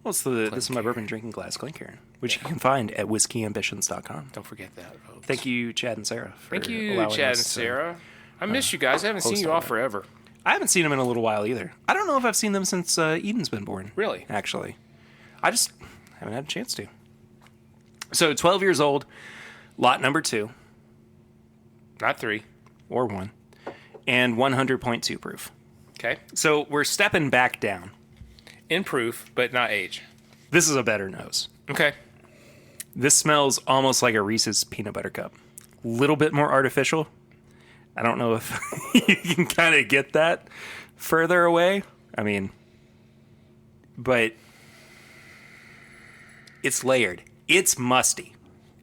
S1: Well, it's this is my bourbon drinking glass Glencairn, which you can find at whiskeyambitions.com.
S3: Don't forget that, folks.
S1: Thank you, Chad and Sarah. For
S3: Thank you,
S1: allowing
S3: Chad
S1: us
S3: and
S1: to-
S3: Sarah. I miss you guys. I haven't seen
S1: host
S3: you
S1: on
S3: all
S1: that.
S3: forever.
S1: I haven't seen them in a little while either. I don't know if I've seen them since Eden's been born.
S3: Really?
S1: Actually. I just haven't had a chance to. So 12 years old, lot number 2,
S3: Not 3.
S1: or 1, and 100.2 proof.
S3: Okay.
S1: So we're stepping back down.
S3: In proof, but not age.
S1: This is a better nose.
S3: Okay.
S1: This smells almost like a Reese's peanut butter cup. Little bit more artificial. I don't know if you can kind of get that further away. I mean, but it's layered. It's musty.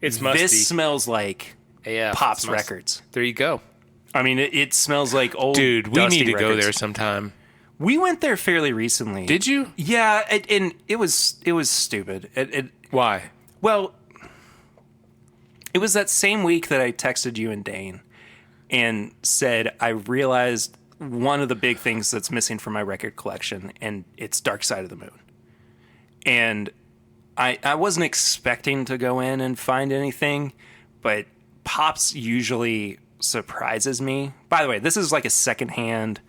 S3: It's musty.
S1: This smells like
S3: AF.
S1: Pop's
S3: It's musty.
S1: Records.
S3: There you go.
S1: I mean, it smells like old
S3: Dude, we
S1: dusty
S3: need to go
S1: records.
S3: there sometime.
S1: We went there fairly recently.
S3: Did you?
S1: Yeah, and it was stupid.
S3: Why?
S1: Well, it was that same week that I texted you and Dane and said I realized one of the big things that's missing from my record collection, and it's Dark Side of the Moon. And I wasn't expecting to go in and find anything, but Pops usually surprises me. By the way, this is like a secondhand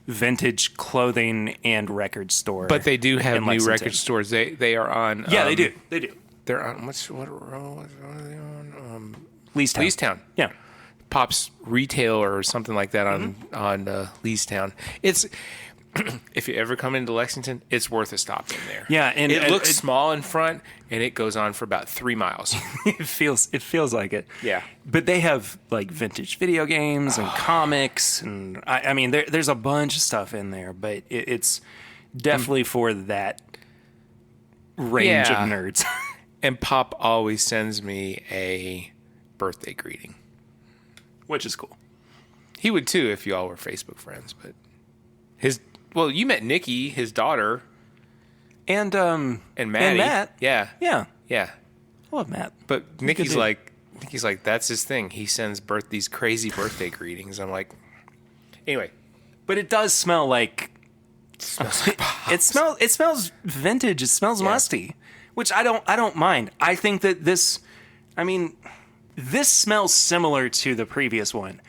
S1: vintage clothing and record store.
S3: But they do have
S1: in
S3: new
S1: Lexington.
S3: record stores. They are on.
S1: Yeah, they do. They do.
S3: They're on. What are they on?
S1: Leestown.
S3: Leestown.
S1: Yeah.
S3: Pop's Retail or something like that on Leestown. It's if you ever come into Lexington, it's worth a stop in there.
S1: Yeah, and
S3: it looks small in front, and it goes on for about 3 miles.
S1: it feels like it.
S3: Yeah.
S1: But they have like vintage video games and comics, and I mean there's a bunch of stuff in there, but it's definitely for that range
S3: Yeah.
S1: of nerds.
S3: And Pop always sends me a birthday greeting.
S1: Which is cool.
S3: He would too if y'all were Facebook friends. But you met Nikki, his daughter,
S1: And
S3: and Maddie.
S1: And Matt.
S3: Yeah.
S1: Yeah.
S3: Yeah.
S1: I love Matt.
S3: But Nikki's
S1: dude.
S3: like, that's his thing. He sends these crazy birthday greetings. I'm like, anyway.
S1: But it does smell like
S3: It smells like
S1: it smells vintage. It smells musty, which I don't mind. I think that this smells similar to the previous one,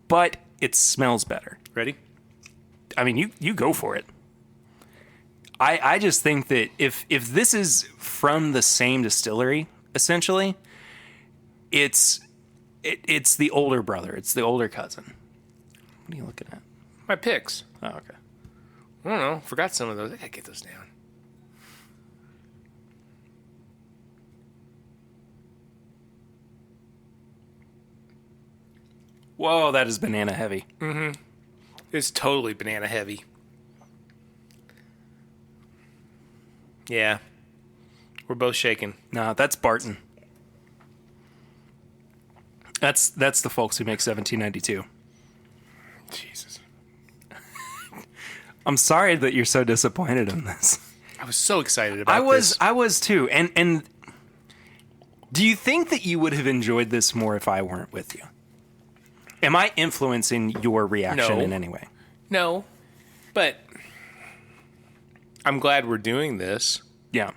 S1: but it smells better.
S3: Ready?
S1: I mean, you go for it. I just think that if this is from the same distillery, essentially, it's the older brother. It's the older cousin. What are you looking at?
S3: My picks.
S1: Oh, okay.
S3: I don't know. Forgot some of those. I gotta get those down.
S1: Whoa, that is banana heavy.
S3: It's totally banana heavy. Yeah. We're both shaking.
S1: No, that's Barton. That's the folks who make 1792.
S3: Jesus.
S1: I'm sorry that you're so disappointed in this.
S3: I was so excited about this.
S1: I was too. And do you think that you would have enjoyed this more if I weren't with you? Am I influencing your reaction
S3: No.
S1: in any way?
S3: No. But I'm glad we're doing this
S1: Yeah.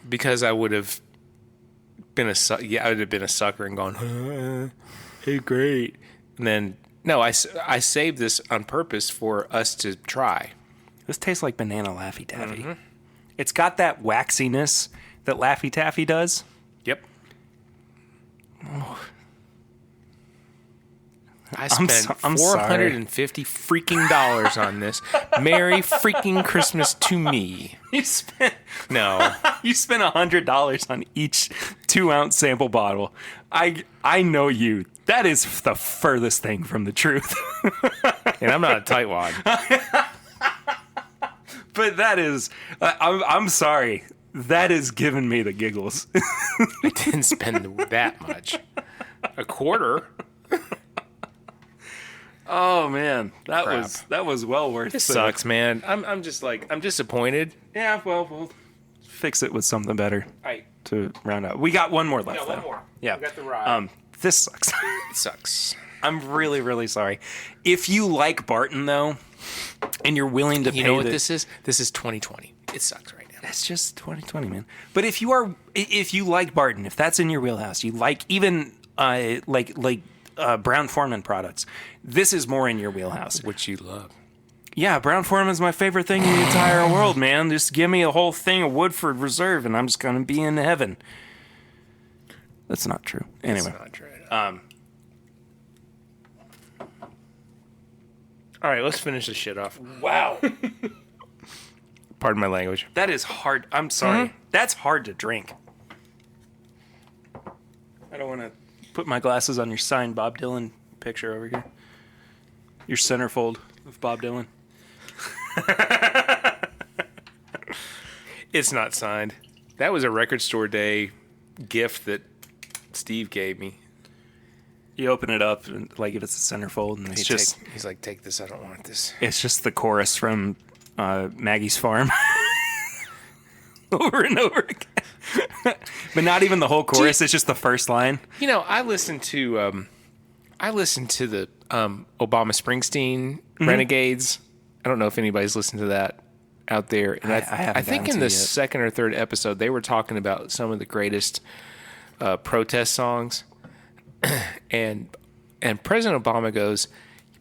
S3: because I would have been I would have been a sucker and gone, hey, great. And then, no, I saved this on purpose for us to try.
S1: This tastes like banana Laffy Taffy. It's got that waxiness that Laffy Taffy does.
S3: Yep. I
S1: I'm
S3: spent
S1: I'm sorry.
S3: $450 freaking dollars on this. Merry freaking Christmas to me.
S1: You spent
S3: No.
S1: you spent $100 on each 2-ounce sample bottle. I know you. That is the furthest thing from the truth.
S3: And I'm not a tightwad.
S1: But that is, I'm sorry. That is giving me the giggles.
S3: I didn't spend that much. A quarter.
S1: Oh man, that
S3: Crap.
S1: was well worth it.
S3: This sucks, man. I'm just like, I'm disappointed.
S1: Yeah, well, we'll fix it with something better
S3: I
S1: to round out. We got one more left.
S3: one
S1: though.
S3: more.
S1: Yeah,
S3: We got the rye.
S1: This sucks.
S3: It sucks.
S1: I'm really, really sorry. If you like Barton though, and you're willing to pay,
S3: You know what this is? This is 2020. It sucks right now.
S1: It's just 2020, man. But if you like Barton, if that's in your wheelhouse, you like even Brown Forman products, this is more in your wheelhouse.
S3: Which you love.
S1: Yeah, Brown Forman's my favorite thing in the entire world, man. Just give me a whole thing of Woodford Reserve, and I'm just gonna be in heaven. That's not true. Anyway,
S3: Not true. All right, let's finish this shit off.
S1: wow,
S3: Pardon my language.
S1: that is hard. I'm sorry. That's hard to drink. I don't want to put my glasses on your signed Bob Dylan picture over here. Your centerfold of Bob Dylan.
S3: It's not signed. That was a record store day gift that Steve gave me.
S1: You open it up, and like if it's a centerfold, and it's just
S3: He's like, take this. I don't want this.
S1: it's just the chorus from Maggie's Farm over and over again. But not even the whole chorus. It's just the first line.
S3: You know, I listened to the Obama Springsteen Renegades. I don't know if anybody's listened to that out there. And
S1: I haven't
S3: I think
S1: gotten
S3: in
S1: to
S3: the
S1: yet.
S3: second or third episode, they were talking about some of the greatest protest songs. And President Obama goes,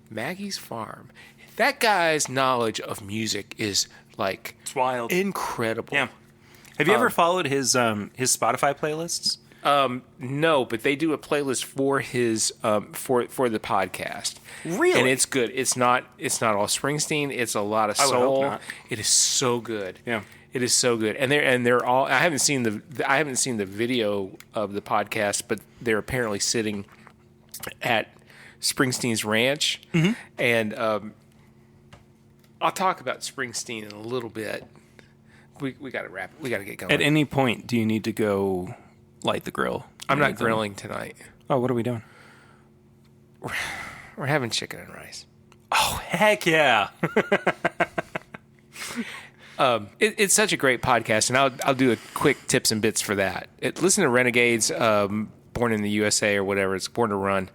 S3: Maggie's Farm. That guy's knowledge of music is like
S1: It's wild.
S3: incredible.
S1: Yeah. Have you ever followed his Spotify playlists?
S3: No, but they do a playlist for his for the podcast.
S1: Really?
S3: And it's good. It's not all Springsteen. It's a lot of
S1: I would hope
S3: soul.
S1: not.
S3: It is so good.
S1: Yeah.
S3: It is so good. And they're all. I haven't seen the video of the podcast, but they're apparently sitting at Springsteen's ranch.
S1: Mm-hmm.
S3: And I'll talk about Springsteen in a little bit. We got to wrap. We got to get going.
S1: At any point, do you need to go light the grill?
S3: I'm not
S1: Anything?
S3: grilling tonight.
S1: Oh, what are we doing?
S3: We're having chicken and rice.
S1: Oh, heck yeah.
S3: It's such a great podcast, and I'll do a quick tips and bits for that. Listen to Renegades, Born in the USA or whatever. It's Born to Run.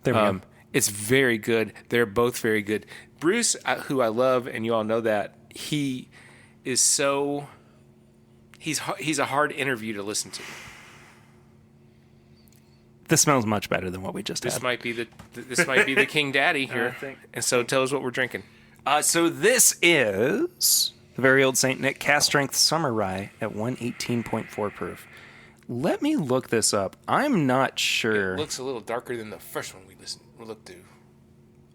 S1: There we go.
S3: It's very good. They're both very good. Bruce, who I love, and you all know that, he is so... He's a hard interview to listen to.
S1: This smells much better than what we just
S3: This
S1: had.
S3: might be the King Daddy here. And so tell us what we're drinking.
S1: So this is the very Olde St. Nick Cast Strength Summer Rye at 118.4 proof. Let me look this up. I'm not sure.
S3: It looks a little darker than the first one we looked to.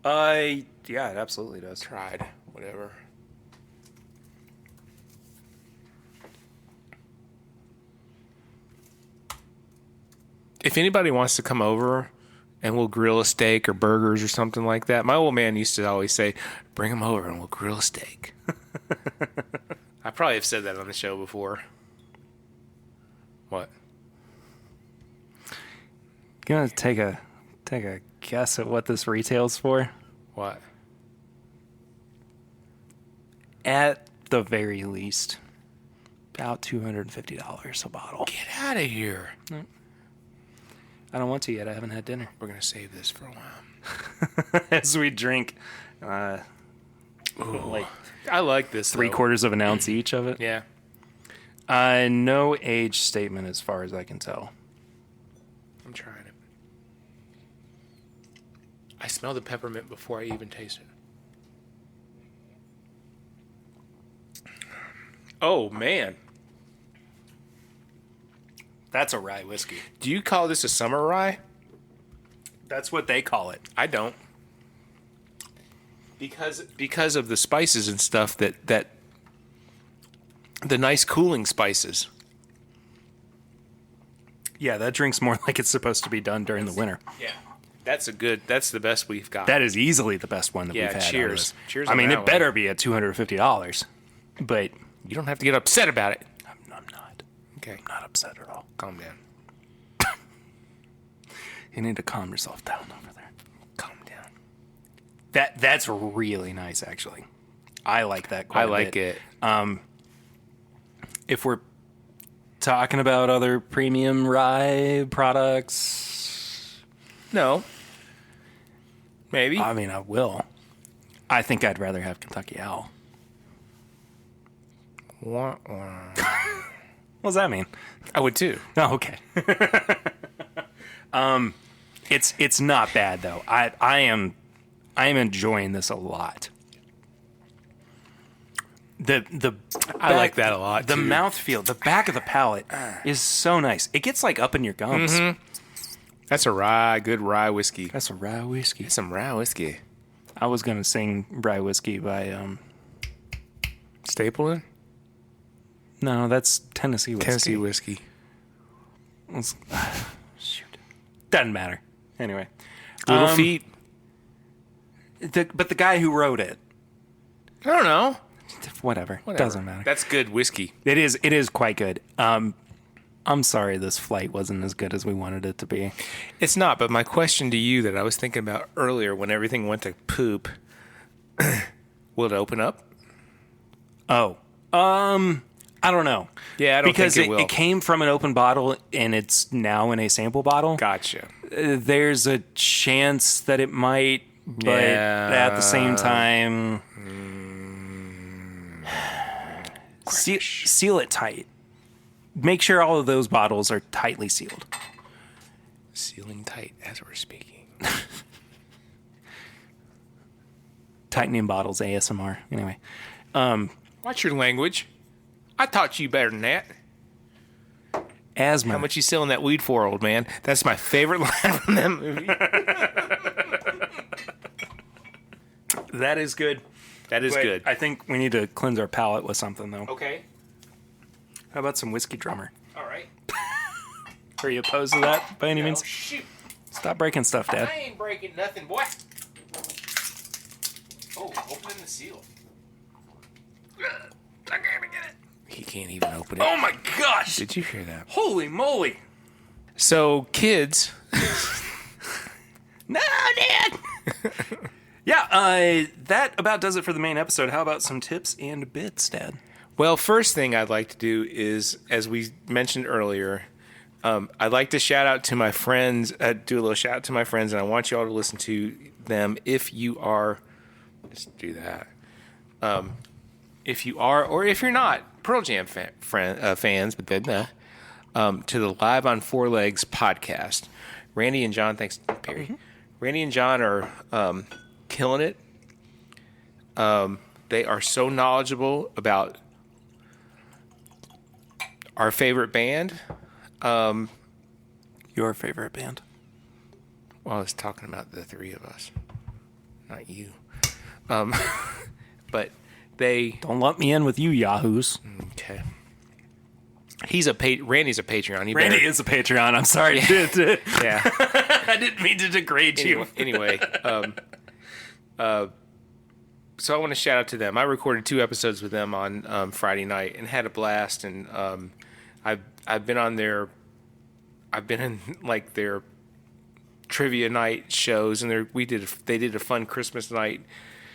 S1: Yeah, it absolutely does.
S3: Tried, whatever. If anybody wants to come over and we'll grill a steak or burgers or something like that, my old man used to always say, bring them over and we'll grill a steak. I probably have said that on the show before. What?
S1: You want to take a guess at what this retails for?
S3: What?
S1: At the very least, about $250 a bottle.
S3: Get out of here.
S1: I don't want to yet. I haven't had dinner.
S3: We're going to save this for a while.
S1: As we drink, like
S3: I like this.
S1: 3/4 of an ounce each of it.
S3: Yeah.
S1: No age statement as far as I can tell.
S3: I'm trying it. I smell the peppermint before I even taste it. Oh, man.
S1: That's a rye whiskey.
S3: Do you call this a summer rye?
S1: That's what they call it.
S3: I don't. Because of the spices and stuff that the nice cooling spices.
S1: Yeah, that drink's more like it's supposed to be done during the winter.
S3: Yeah. That's the best we've got.
S1: That is easily the best one that we've had.
S3: Cheers. Cheers.
S1: I mean,
S3: on
S1: it
S3: that
S1: better
S3: one.
S1: be at $250, but
S3: You don't have to get upset about it.
S1: I'm not.
S3: Okay.
S1: I'm not upset at all.
S3: Calm down.
S1: You need to calm yourself down over there.
S3: Calm down.
S1: That's really nice, actually. I like that quite
S3: I
S1: a
S3: like
S1: bit.
S3: it.
S1: If we're talking about other premium rye products,
S3: No. Maybe.
S1: I mean, I will. I think I'd rather have Kentucky Owl.
S3: Wah, wah.
S1: What does that mean?
S3: I would too.
S1: Oh, okay. It's not bad though. I am enjoying this a lot.
S3: I like that a lot.
S1: The
S3: too.
S1: mouthfeel, the back of the palate is so nice. It gets like up in your gums.
S3: Mm-hmm. That's a good rye whiskey.
S1: That's a rye whiskey.
S3: That's some rye whiskey.
S1: I was gonna sing rye whiskey by
S3: Stapleton?
S1: no, that's Tennessee whiskey.
S3: Tennessee whiskey.
S1: Shoot, doesn't matter. Anyway,
S3: Little Feet?
S1: but the guy who wrote it,
S3: I don't know.
S1: whatever.
S3: Whatever.
S1: Doesn't matter.
S3: That's good whiskey.
S1: It is quite good. I'm sorry this flight wasn't as good as we wanted it to be.
S3: It's not, but my question to you that I was thinking about earlier when everything went to poop, will it open up?
S1: Oh, I don't know.
S3: Yeah, I don't
S1: because
S3: think it will.
S1: It came from an open bottle and it's now in a sample bottle.
S3: Gotcha.
S1: There's a chance that it might, but at the same time, seal it tight. Make sure all of those bottles are tightly sealed.
S3: Sealing tight as we're speaking.
S1: Tightening bottles, ASMR. Anyway.
S3: Watch your language. I taught you better than that.
S1: Asthma.
S3: How much you selling that weed for, old man? That's my favorite line from that movie.
S1: That is good.
S3: That is
S1: Wait,
S3: good.
S1: I think we need to cleanse our palate with something, though.
S3: Okay.
S1: How about some Whiskey Drummer?
S3: All right.
S1: Are you opposed to that by any means?
S3: Shoot.
S1: Stop breaking stuff, Dad.
S3: I ain't breaking nothing, boy. Oh, opening the seal. I can't even get it. He can't even open it.
S1: Oh my gosh!
S3: Did you hear that?
S1: Holy moly!
S3: So, kids,
S1: No, Dad. Yeah, that about does it for the main episode. How about some tips and bits, Dad?
S3: Well, first thing I'd like to do is, as we mentioned earlier, I'd like to shout out to my friends, do a little shout out to my friends, and I want you all to listen to them if you are, let's do that. If you are, or if you're not, Pearl Jam fans, but then, to the Live on Four Legs podcast. Randy and John, thanks, Perry. Mm-hmm. Randy and John are killing it. They are so knowledgeable about our favorite band.
S1: Your favorite band?
S3: Well, I was talking about the three of us, not you. But they
S1: don't lump me in with you yahoos.
S3: Okay. Randy's a Patreon.
S1: Randy is a Patreon. I'm sorry.
S3: Yeah.
S1: I didn't mean to degrade you.
S3: Anyway, so I want to shout out to them. I recorded 2 episodes with them on Friday night and had a blast. And I've been in like their trivia night shows, and they did a fun Christmas night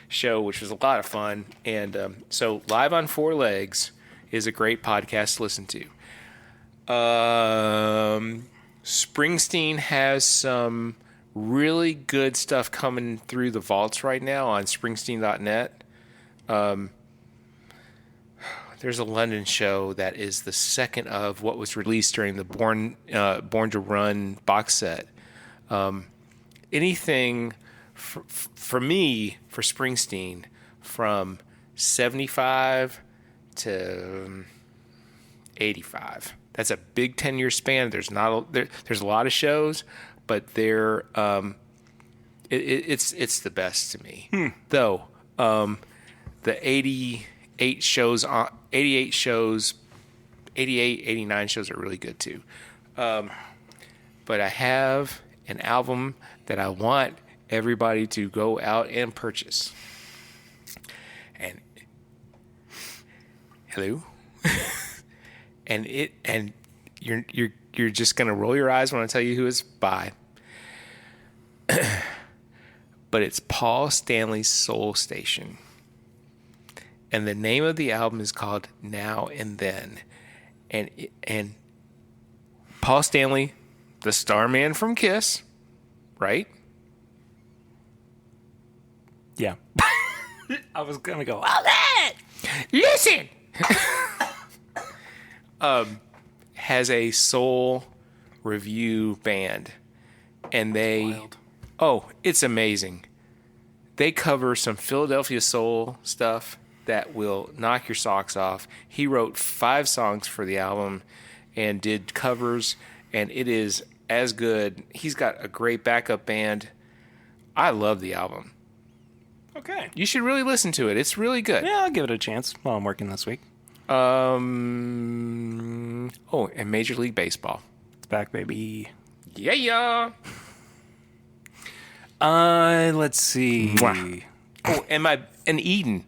S3: show, which was a lot of fun. And so Live on Four Legs is a great podcast to listen to. Springsteen has some really good stuff coming through the vaults right now on Springsteen.net. There's a London show that is the second of what was released during the Born to Run box set. Anything for me, for Springsteen, from 75 to 85. That's a big 10-year span. There's a lot of shows, but it's the best to me. Though the 88 shows, 88 shows, 88, 89 shows are really good too. But I have an album that I want everybody to go out and purchase. And hello. and you're just gonna roll your eyes when I tell you who it's by. But it's Paul Stanley's Soul Station. And the name of the album is called Now and Then. And Paul Stanley, the Starman from Kiss, right?
S1: Yeah. I was gonna go, oh, that!
S3: Listen! Has a soul review band. And it's amazing. They cover some Philadelphia soul stuff that will knock your socks off. He wrote 5 songs for the album and did covers, and it is as good. He's got a great backup band. I love the album.
S1: Okay.
S3: You should really listen to it. It's really good.
S1: Yeah, I'll give it a chance while I'm working this week.
S3: And Major League Baseball.
S1: It's back, baby.
S3: Yeah.
S1: Let's see.
S3: Mwah. And Eden.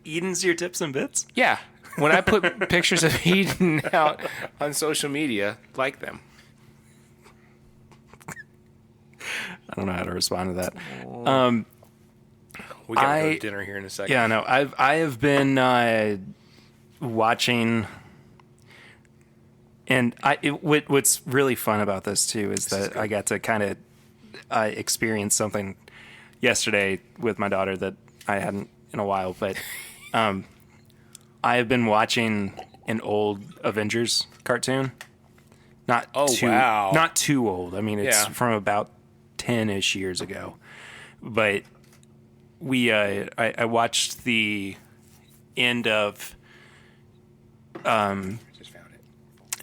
S1: Eden's your tips and bits?
S3: Yeah. When I put pictures of Eden out on social media, like them.
S1: I don't know how to respond to that.
S3: We gotta go to dinner here in a second.
S1: Yeah, no, I have been watching, and what's really fun about this too is that I got to kind of experience something yesterday with my daughter that I hadn't in a while. But I have been watching an old Avengers cartoon. Not too old. I mean, it's from about 10-ish years ago. But I watched the end of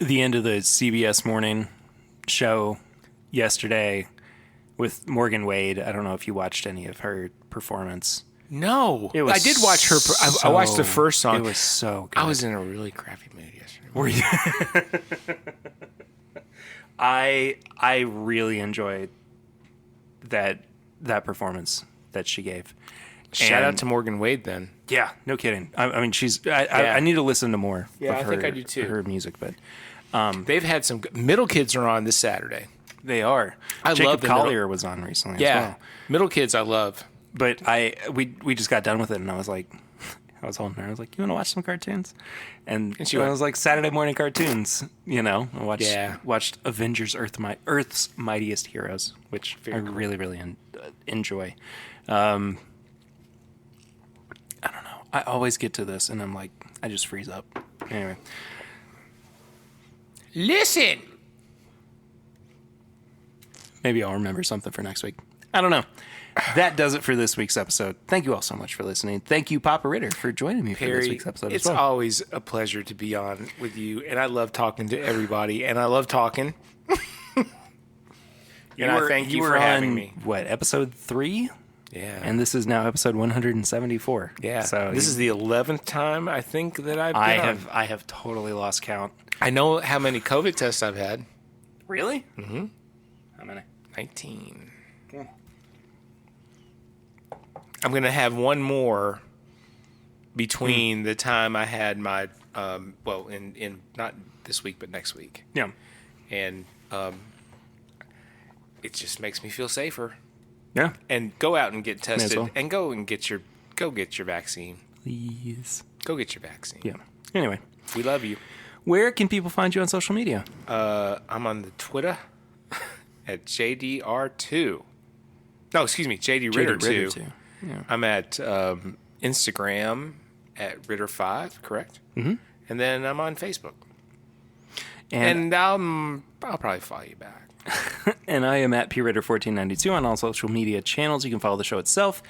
S1: the end of the CBS morning show yesterday with Morgan Wade. I don't know if you watched any of her performance.
S3: No, I did watch her. I watched the first song.
S1: It was so good.
S3: I was in a really crappy mood yesterday.
S1: Were you? I really enjoyed that performance that she gave.
S3: Shout out to Morgan Wade then.
S1: Yeah, no kidding. I mean, I need to listen to more.
S3: Yeah,
S1: of
S3: I think I do too.
S1: Her music, but
S3: they've had some Middle Kids are on this Saturday.
S1: They are.
S3: I
S1: Jacob
S3: love the
S1: Collier was on recently as well.
S3: Middle kids I love.
S1: But we just got done with it, and I was like, I was holding her. I was like, "You want to watch some cartoons?" And
S3: she
S1: I
S3: went,
S1: was like, "Saturday morning cartoons." You know, I watched Avengers: Earth's Mightiest Heroes, which I really enjoy. I don't know. I always get to this, and I'm like, I just freeze up. Anyway,
S3: listen.
S1: maybe I'll remember something for next week. I don't know. That does it for this week's episode. Thank you all so much for listening. Thank you, Papa Ritter, for joining me for this week's episode
S3: it's
S1: as well.
S3: always a pleasure to be on with you, and I love talking to everybody, and I love talking. I thank you for having me.
S1: What, episode 3?
S3: Yeah.
S1: And this is now episode 174.
S3: Yeah.
S1: So
S3: this is the 11th time I think that I've been
S1: I have totally lost count.
S3: I know how many COVID tests I've had.
S1: Really? Mm-hmm. How many?
S3: 19.
S1: Cool.
S3: I'm going to have one more between the time I had my, in not this week, but next week.
S1: Yeah.
S3: And it just makes me feel safer.
S1: Yeah.
S3: And go out and get tested,
S1: well.
S3: and go get your vaccine.
S1: Please.
S3: Go get your vaccine.
S1: Yeah. Anyway,
S3: We love you.
S1: where can people find you on social media?
S3: I'm on the Twitter at JDR2. No, excuse me, JD Ritter 2.
S1: Yeah.
S3: I'm at Instagram at Ritter5, correct? Mm-hmm. And then I'm on Facebook. And I'll probably follow you back.
S1: And I am at PRitter1492 on all social media channels. You can follow the show itself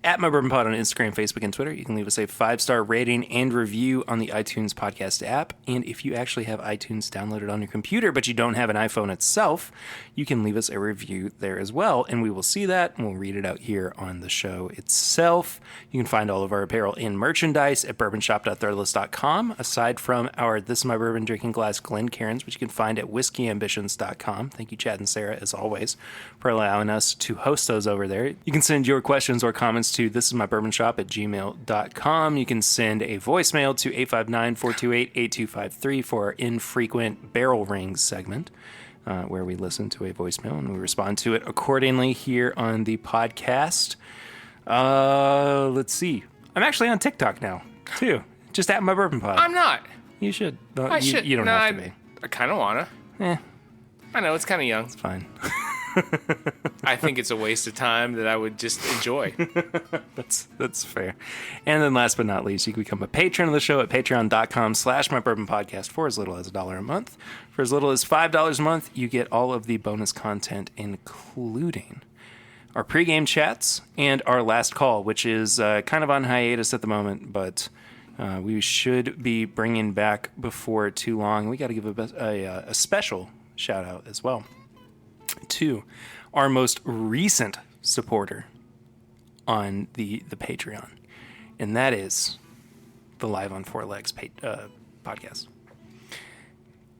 S1: at My Bourbon Pod on Instagram, Facebook, and Twitter. You can leave us a 5-star rating and review on the iTunes podcast app. And if you actually have iTunes downloaded on your computer, but you don't have an iPhone itself, you can leave us a review there as well. And we will see that, and we'll read it out here on the show itself. You can find all of our apparel and merchandise at bourbonshop.threadless.com, aside from our This Is My Bourbon Drinking Glass Glencairns, which you can find at whiskeyambitions.com. Thank you, Chad and Sarah, as always, for allowing us to host those over there. You can send your questions or comments to thisismybourbonshop@gmail.com. You can send a voicemail to 859-428-8253 for our infrequent barrel rings segment, where we listen to a voicemail and we respond to it accordingly here on the podcast. Let's see. I'm actually on TikTok now, too. Just at My Bourbon Pod.
S3: I'm not.
S1: You should.
S3: I should.
S1: You don't have to be.
S3: I kind of want to. I know, it's kind of young.
S1: It's fine.
S3: I think it's a waste of time that I would just enjoy.
S1: That's fair. And then last but not least, you can become a patron of the show at patreon.com/mybourbonpodcast for as little as $1 a month. For as little as $5 a month, you get all of the bonus content, including our pregame chats and our last call, which is kind of on hiatus at the moment, but we should be bringing back before too long. We got to give a special shout out as well to our most recent supporter on the Patreon, and that is the Live on Four Legs podcast.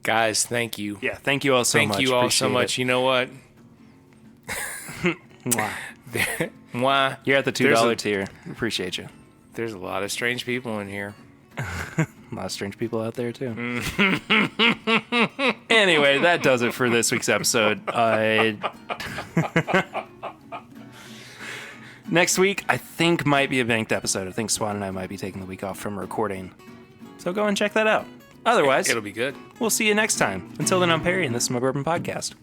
S3: Guys, thank you.
S1: Yeah, thank you all so much.
S3: Thank you all so much. You know what?
S1: Mwah.
S3: Mwah.
S1: You're at the $2 tier. Appreciate you.
S3: There's a lot of strange people in here.
S1: A lot of strange people out there, too. Anyway, that does it for this week's episode. Next week, I think, might be a banked episode. I think Swan and I might be taking the week off from recording. So go and check that out. Otherwise,
S3: It'll be good.
S1: We'll see you next time. Until then, I'm Perry, and this is My Bourbon Podcast.